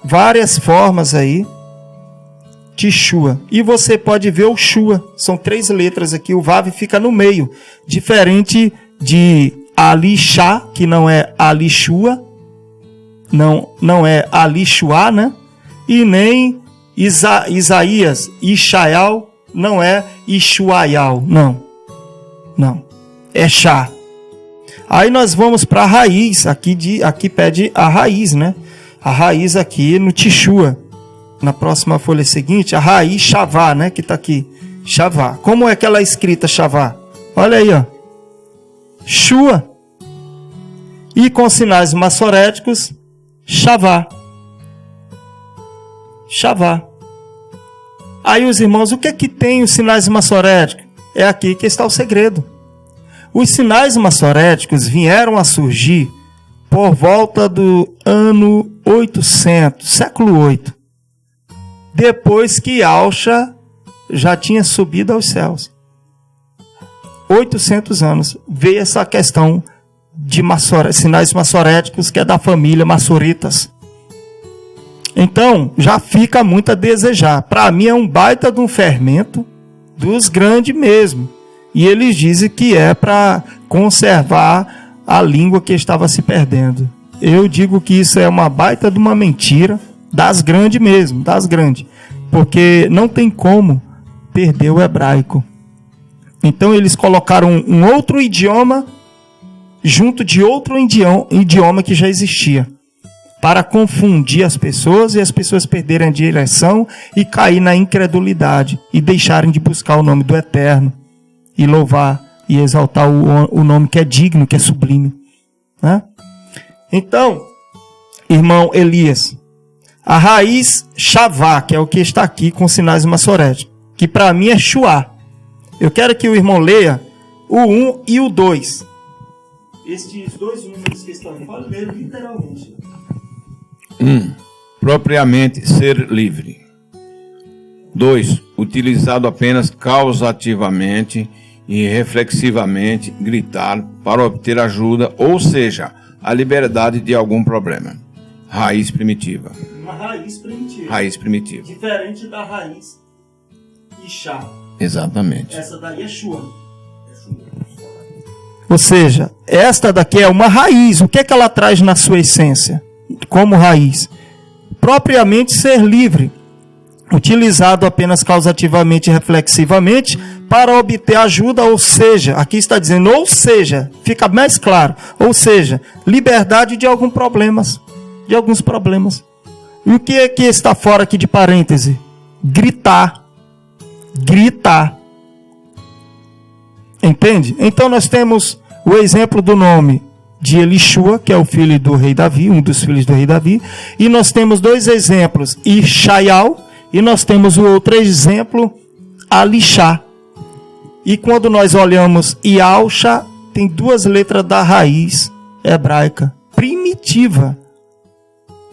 Várias formas aí. Tishua. E você pode ver o Shua. São 3 letras aqui. O Vav fica no meio. Diferente de Alishá, que não é Alishua. Não é Alishua, né? E nem Isaías, Ishael, não é Ishuaial. Não. É Shá. Aí nós vamos para a raiz, aqui pede a raiz, né? A raiz aqui no Teshua. Na próxima folha seguinte, a raiz Shavá, né? Que está aqui, Shavá. Como é que ela é escrita, Shavá? Olha aí, ó. Shua. E com sinais massoréticos, Shavá. Shavá. Aí os irmãos, o que é que tem os sinais massoréticos? É aqui que está o segredo. Os sinais massoréticos vieram a surgir por volta do ano 800, século 8. Depois que Yahushua já tinha subido aos céus. 800 anos. Veio essa questão de sinais massoréticos, que é da família massoritas. Então, já fica muito a desejar. Para mim é um baita de um fermento dos grandes mesmo. E eles dizem que é para conservar a língua que estava se perdendo. Eu digo que isso é uma baita de uma mentira, das grandes mesmo, das grandes. Porque não tem como perder o hebraico. Então eles colocaram um outro idioma junto de outro idioma que já existia, para confundir as pessoas e as pessoas perderem a direção e cair na incredulidade e deixarem de buscar o nome do Eterno e louvar e exaltar o nome que é digno, que é sublime, né? Então, irmão Elias, a raiz Shavá, que é o que está aqui com sinais massoréticos, que para mim é Shuá. Eu quero que o irmão leia o 1 e o 2. Estes dois números que estão aqui, pode ler literalmente. 1. Propriamente ser livre. 2. Utilizado apenas causativamente e reflexivamente, gritar para obter ajuda, ou seja, a liberdade de algum problema. Raiz primitiva. Uma raiz primitiva. Raiz primitiva. Diferente da raiz Ixá. Exatamente. Essa daí é Shua. Ou seja, esta daqui é uma raiz. O que é que ela traz na sua essência? Como raiz? Propriamente ser livre. Utilizado apenas causativamente e reflexivamente para obter ajuda, ou seja, aqui está dizendo, ou seja, fica mais claro, ou seja, liberdade de alguns problemas. E o que é que está fora aqui de parêntese? Gritar. Entende? Então nós temos o exemplo do nome de Elishua, que é o filho do rei Davi, um dos filhos do rei Davi, e nós temos dois exemplos, Ishaial, e nós temos o outro exemplo, Alishá. E quando nós olhamos Yahushua, tem duas letras da raiz hebraica, primitiva.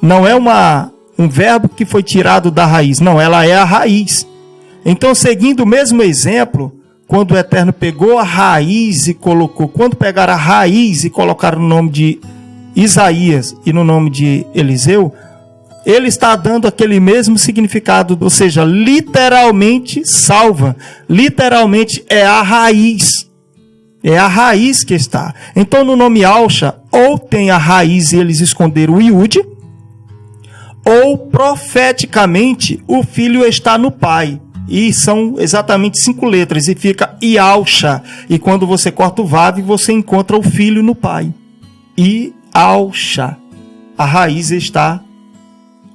Não é um verbo que foi tirado da raiz, não, ela é a raiz. Então, seguindo o mesmo exemplo, quando o Eterno pegou a raiz e colocou, quando pegaram a raiz e colocaram no nome de Isaías e no nome de Eliseu, ele está dando aquele mesmo significado, ou seja, literalmente salva. Literalmente é a raiz. É a raiz que está. Então, no nome Yahushua, ou tem a raiz e eles esconderam o Yud, ou profeticamente o filho está no pai. E são exatamente 5 letras, e fica Yahushua. E quando você corta o Vav, você encontra o filho no pai. Yahushua. A raiz está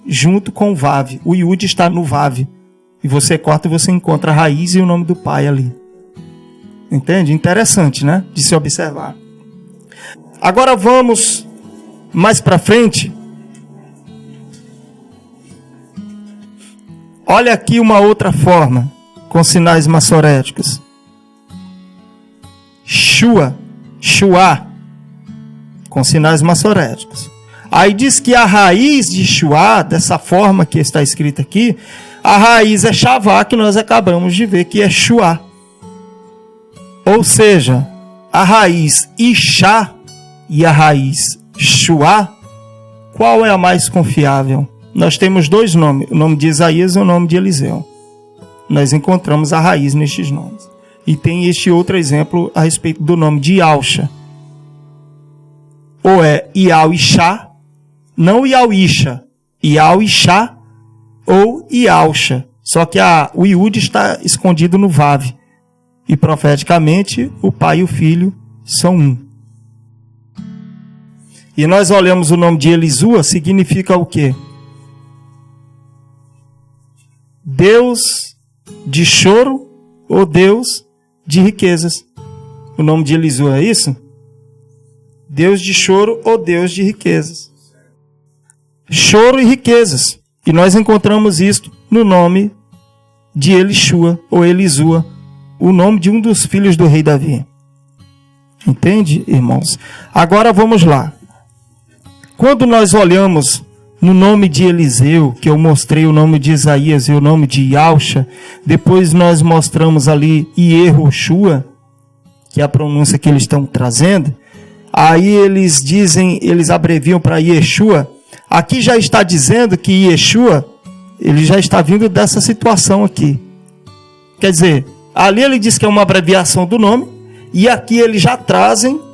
junto com o Vav. O Yud está no Vav. E você corta e você encontra a raiz e o nome do pai ali. Entende? Interessante, né? De se observar. Agora vamos mais para frente. Olha aqui uma outra forma, com sinais massoréticos. Shua, com sinais massoréticos. Aí diz que a raiz de Shua, dessa forma que está escrita aqui, a raiz é Shavá, que nós acabamos de ver que é Shua. Ou seja, a raiz Ishá e a raiz Shua, qual é a mais confiável? Nós temos 2 nomes, o nome de Isaías e o nome de Eliseu. Nós encontramos a raiz nestes nomes. E tem este outro exemplo a respeito do nome de Yahushua. Ou é Yahushá, não Yahushá, Yahushá ou Yahushua. Só que o Yud está escondido no Vav. E profeticamente, o pai e o filho são um. e nós olhamos o nome de Elisua, significa o quê? Deus de choro ou Deus de riquezas. O nome de Elisua é isso? Deus de choro ou Deus de riquezas. Choro e riquezas. E nós encontramos isto no nome de Elishua ou Elisua, o nome de um dos filhos do rei Davi. Entende, irmãos? Agora vamos lá. Quando nós olhamos no nome de Eliseu, que eu mostrei o nome de Isaías e o nome de Yalcha, depois nós mostramos ali Yehoshua, que é a pronúncia que eles estão trazendo, aí eles dizem, eles abreviam para Yeshua. Aqui já está dizendo que Yeshua, ele já está vindo dessa situação aqui. Quer dizer, ali ele diz que é uma abreviação do nome, e aqui eles já trazem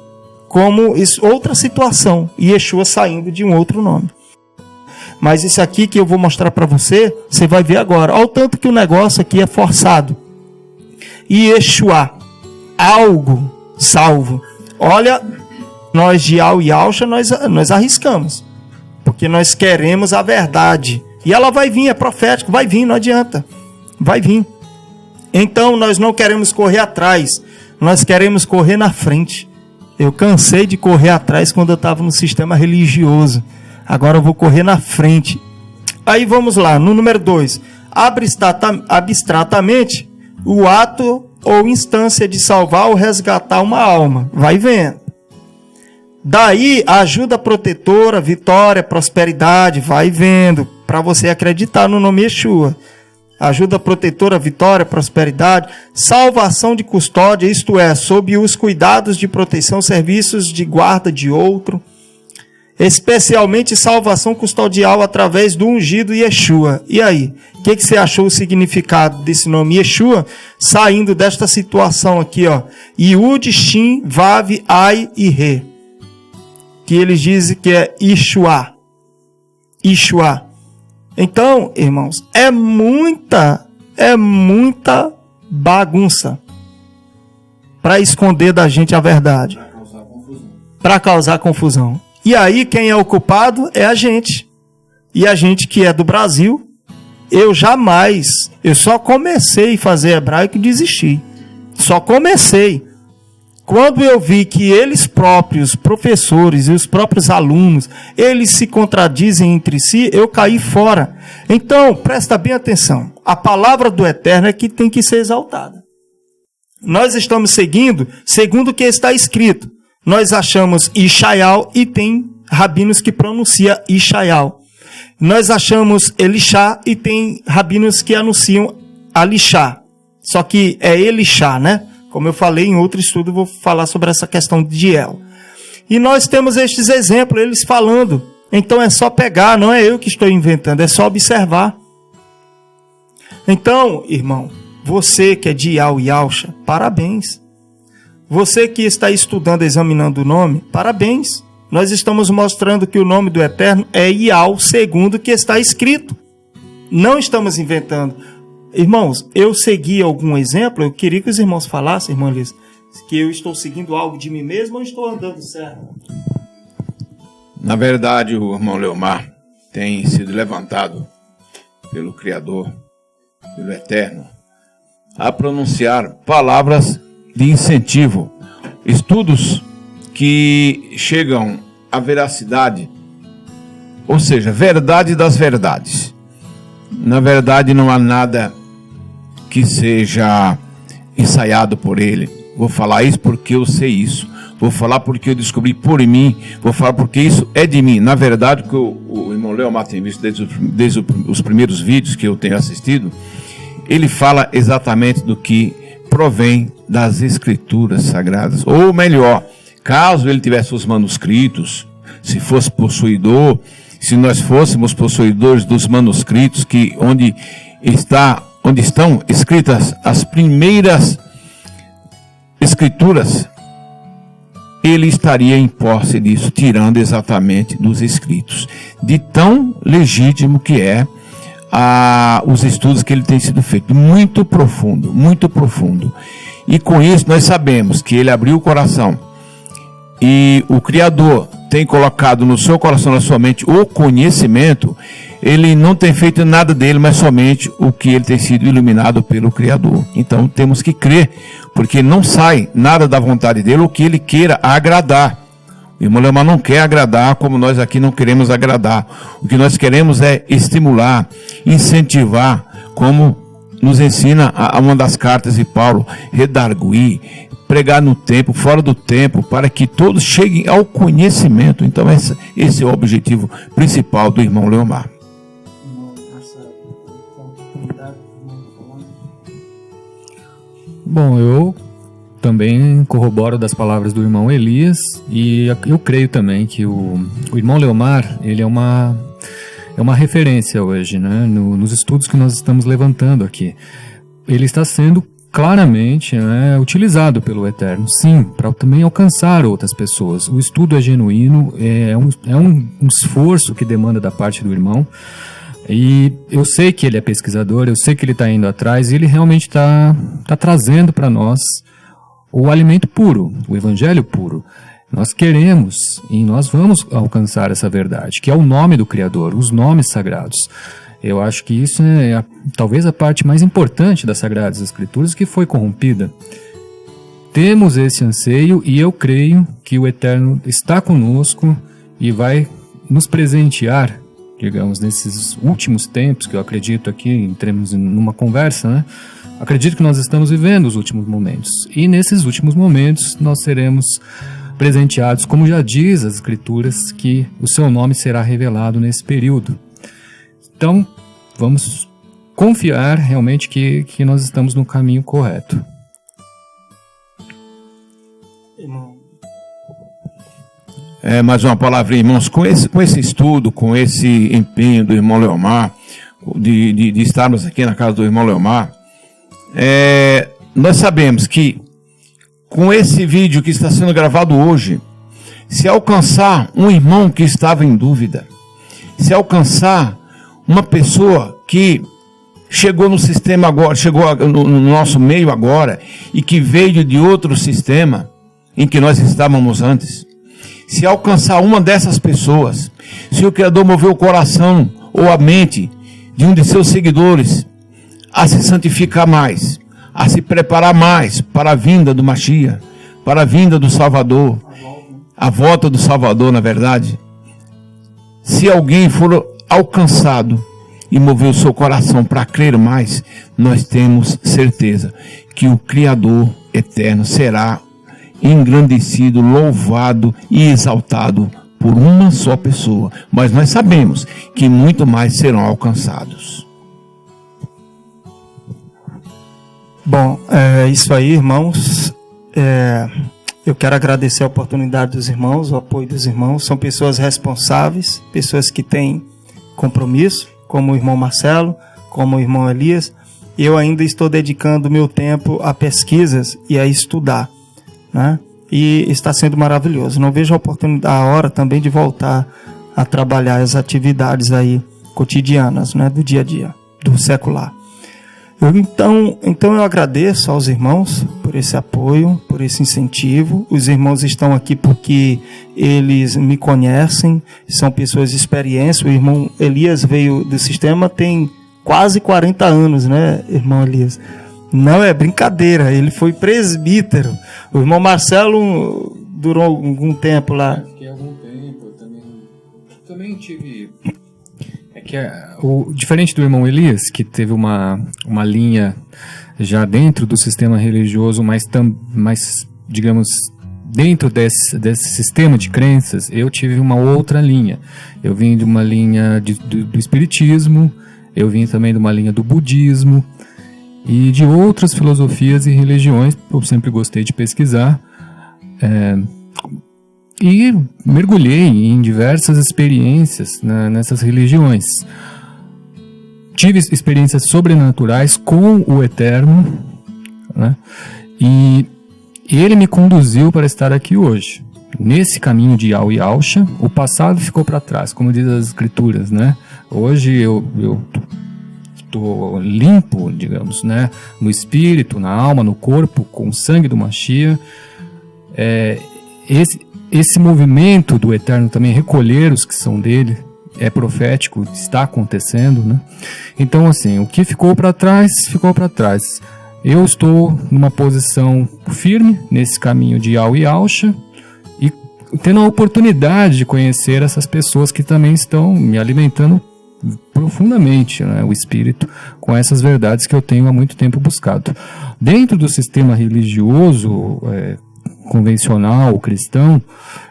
como outra situação, Yeshua saindo de um outro nome. Mas isso aqui que eu vou mostrar para você, você vai ver agora. Olha o tanto que o negócio aqui é forçado. Yeshua, algo salvo. Olha, nós de Al e Alcha, nós arriscamos. Porque nós queremos a verdade. E ela vai vir, é profético, vai vir, não adianta. Vai vir. Então nós não queremos correr atrás, nós queremos correr na frente. Eu cansei de correr atrás quando eu estava no sistema religioso. Agora eu vou correr na frente. Aí vamos lá, no número 2. Abstratamente, o ato ou instância de salvar ou resgatar uma alma. Vai vendo. Daí, ajuda protetora, vitória, prosperidade. Vai vendo. Para você acreditar no nome Yeshua. Ajuda protetora, vitória, prosperidade. Salvação de custódia, isto é, sob os cuidados de proteção, serviços de guarda de outro. Especialmente salvação custodial através do ungido Yeshua. E aí? O que você achou o significado desse nome Yeshua? Saindo desta situação aqui, ó. Yud, Shin, Vav, Ai e Re. Que eles dizem que é Yeshua. Yeshua. Então, irmãos, é muita bagunça para esconder da gente a verdade. Para causar confusão. E aí, quem é o culpado é a gente. E a gente que é do Brasil, eu só comecei a fazer hebraico e desisti. Só comecei. Quando eu vi que eles próprios, professores e os próprios alunos, eles se contradizem entre si, eu caí fora. Então, presta bem atenção. A palavra do Eterno é que tem que ser exaltada. Nós estamos seguindo o que está escrito. Nós achamos Ishaial e tem rabinos que pronunciam Ishaial. Nós achamos Elishá e tem rabinos que anunciam Alishá. Só que é Elishá, né? Como eu falei em outro estudo, vou falar sobre essa questão de El. E nós temos estes exemplos, eles falando. Então é só pegar, não é eu que estou inventando, é só observar. Então, irmão, você que é de Ial e Alcha, parabéns. Você que está estudando, examinando o nome, parabéns. Nós estamos mostrando que o nome do Eterno é Ial, segundo o que está escrito. Não estamos inventando. Irmãos, eu segui algum exemplo, eu queria que os irmãos falassem, irmã Liz, que eu estou seguindo algo de mim mesmo ou estou andando certo? Na verdade, o irmão Leomar tem sido levantado pelo Criador, pelo Eterno, a pronunciar palavras de incentivo, estudos que chegam à veracidade, ou seja, verdade das verdades. Na verdade, não há nada que seja ensaiado por ele. Vou falar isso porque eu sei isso. Vou falar porque eu descobri por mim. Vou falar porque isso é de mim. Na verdade, o que o irmão Leomar tem visto desde os primeiros vídeos que eu tenho assistido, ele fala exatamente do que provém das Escrituras Sagradas. Ou melhor, caso ele tivesse os manuscritos, se fosse possuidor, se nós fôssemos possuidores dos manuscritos, onde estão escritas as primeiras escrituras, ele estaria em posse disso, tirando exatamente dos escritos, de tão legítimo que é os estudos que ele tem sido feito, muito profundo, muito profundo. E com isso nós sabemos que ele abriu o coração e o Criador tem colocado no seu coração, na sua mente, o conhecimento, ele não tem feito nada dele, mas somente o que ele tem sido iluminado pelo Criador. Então temos que crer, porque não sai nada da vontade dele, o que ele queira agradar. O irmão Leomar não quer agradar como nós aqui não queremos agradar. O que nós queremos é estimular, incentivar, como nos ensina uma das cartas de Paulo, redarguir, pregar no tempo, fora do tempo, para que todos cheguem ao conhecimento. Então esse é o objetivo principal do irmão Leomar. Bom, eu também corroboro das palavras do irmão Elias, e eu creio também que o irmão Leomar, ele é uma referência hoje, né, nos estudos que nós estamos levantando aqui. Ele está sendo claramente, né, utilizado pelo Eterno, sim, para também alcançar outras pessoas. O estudo é genuíno, é um esforço que demanda da parte do irmão, e eu sei que ele é pesquisador, eu sei que ele está indo atrás, e ele realmente está trazendo para nós o alimento puro, o evangelho puro. Nós queremos e nós vamos alcançar essa verdade, que é o nome do Criador, os nomes sagrados. Eu acho que isso é talvez a parte mais importante das Sagradas Escrituras, que foi corrompida. Temos esse anseio e eu creio que o Eterno está conosco e vai nos presentear, digamos, nesses últimos tempos, que eu acredito aqui, entremos numa conversa, né? Acredito que nós estamos vivendo os últimos momentos. E nesses últimos momentos nós seremos presenteados, como já diz as Escrituras, que o seu nome será revelado nesse período. Então, vamos confiar realmente que nós estamos no caminho correto. Mais uma palavra, irmãos, com esse estudo, com esse empenho do irmão Leomar, de estarmos aqui na casa do irmão Leomar, nós sabemos que com esse vídeo que está sendo gravado hoje, se alcançar um irmão que estava em dúvida, se alcançar uma pessoa que chegou no sistema agora, chegou no nosso meio agora, e que veio de outro sistema em que nós estávamos antes, se alcançar uma dessas pessoas, se o Criador mover o coração ou a mente de um de seus seguidores a se santificar mais, a se preparar mais para a vinda do Mashiach, para a vinda do Salvador, a volta do Salvador, na verdade. Se alguém for alcançado e mover o seu coração para crer mais, nós temos certeza que o Criador eterno será engrandecido, louvado e exaltado por uma só pessoa. Mas nós sabemos que muito mais serão alcançados. Bom, é isso aí, irmãos. Eu quero agradecer a oportunidade dos irmãos, o apoio dos irmãos. São pessoas responsáveis, pessoas que têm compromisso, como o irmão Marcelo, como o irmão Elias. Eu ainda estou dedicando meu tempo a pesquisas e a estudar, né? E está sendo maravilhoso. Não vejo a hora também de voltar a trabalhar as atividades aí cotidianas, né, do dia a dia, do secular. Então eu agradeço aos irmãos por esse apoio, por esse incentivo. Os irmãos estão aqui porque eles me conhecem, são pessoas de experiência. O irmão Elias veio do sistema tem quase 40 anos, né, irmão Elias? Não é brincadeira, ele foi presbítero. O irmão Marcelo durou algum tempo lá. Fiquei algum tempo, eu também tive... diferente do irmão Elias, que teve uma linha já dentro do sistema religioso, mas digamos, dentro desse sistema de crenças, eu tive uma outra linha. Eu vim de uma linha do espiritismo, eu vim também de uma linha do budismo e de outras filosofias e religiões. Eu sempre gostei de pesquisar. E mergulhei em diversas experiências nessas religiões. Tive experiências sobrenaturais com o Eterno, né? E ele me conduziu para estar aqui hoje. Nesse caminho de Yau e Alcha, o passado ficou para trás, como diz as Escrituras, né? Hoje eu estou limpo, digamos, né? No espírito, na alma, no corpo, com o sangue do Mashiach. esse movimento do Eterno também recolher os que são dele é profético, está acontecendo, né? Então, assim, o que ficou para trás, ficou para trás. Eu estou numa posição firme nesse caminho de Yau e Alcha e tendo a oportunidade de conhecer essas pessoas que também estão me alimentando profundamente, né, o espírito com essas verdades que eu tenho há muito tempo buscado. Dentro do sistema religioso convencional, cristão,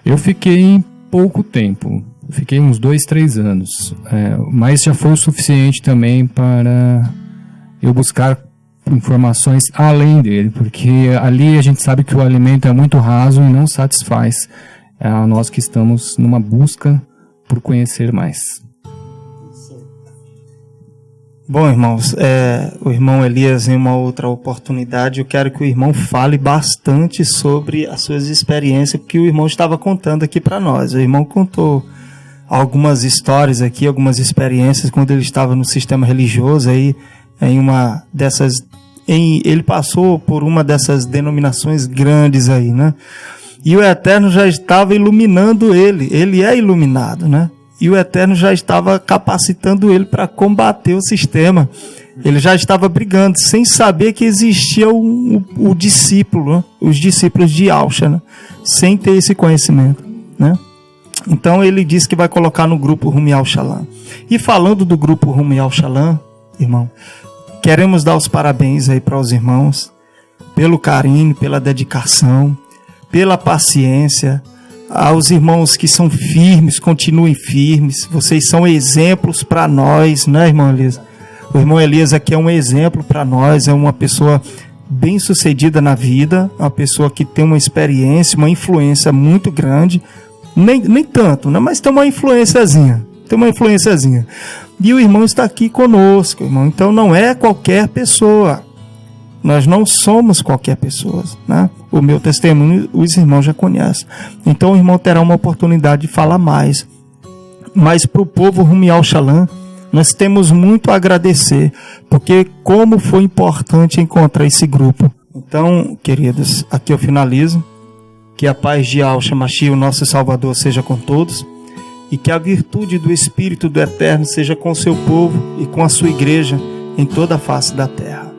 eu fiquei em pouco tempo. Fiquei uns 2, 3 anos, mas já foi o suficiente também para eu buscar informações além dele, porque ali a gente sabe que o alimento é muito raso e não satisfaz a nós que estamos numa busca por conhecer mais. Bom, irmãos, o irmão Elias, em uma outra oportunidade, eu quero que o irmão fale bastante sobre as suas experiências, porque o irmão estava contando aqui para nós. O irmão contou algumas histórias aqui, algumas experiências quando ele estava no sistema religioso aí, em uma dessas, ele passou por uma dessas denominações grandes aí, né? E o Eterno já estava iluminando ele é iluminado, né? E o Eterno já estava capacitando ele para combater o sistema. Ele já estava brigando, sem saber que existia o discípulo, né? Os discípulos de Alcha, né? Sem ter esse conhecimento, né? Então ele disse que vai colocar no grupo Rumo ao Shalom. E falando do grupo Rumo ao Shalom, irmão, queremos dar os parabéns aí para os irmãos, pelo carinho, pela dedicação, pela paciência. Aos irmãos que são firmes, continuem firmes. Vocês são exemplos para nós, né, irmão Elias? O irmão Elias aqui é um exemplo para nós, é uma pessoa bem sucedida na vida, uma pessoa que tem uma experiência, uma influência muito grande. Nem tanto, né? Mas tem uma influenciazinha. E o irmão está aqui conosco, irmão. Então não é qualquer pessoa. Nós não somos qualquer pessoa, né? O meu testemunho, os irmãos já conhecem. Então o irmão terá uma oportunidade de falar mais. Mas para o povo Rumo ao Shalom, nós temos muito a agradecer, porque como foi importante encontrar esse grupo. Então, queridos, aqui eu finalizo. Que a paz de Yahshua Mashiach, o nosso Salvador, seja com todos, e que a virtude do Espírito do Eterno seja com o seu povo e com a sua igreja em toda a face da terra.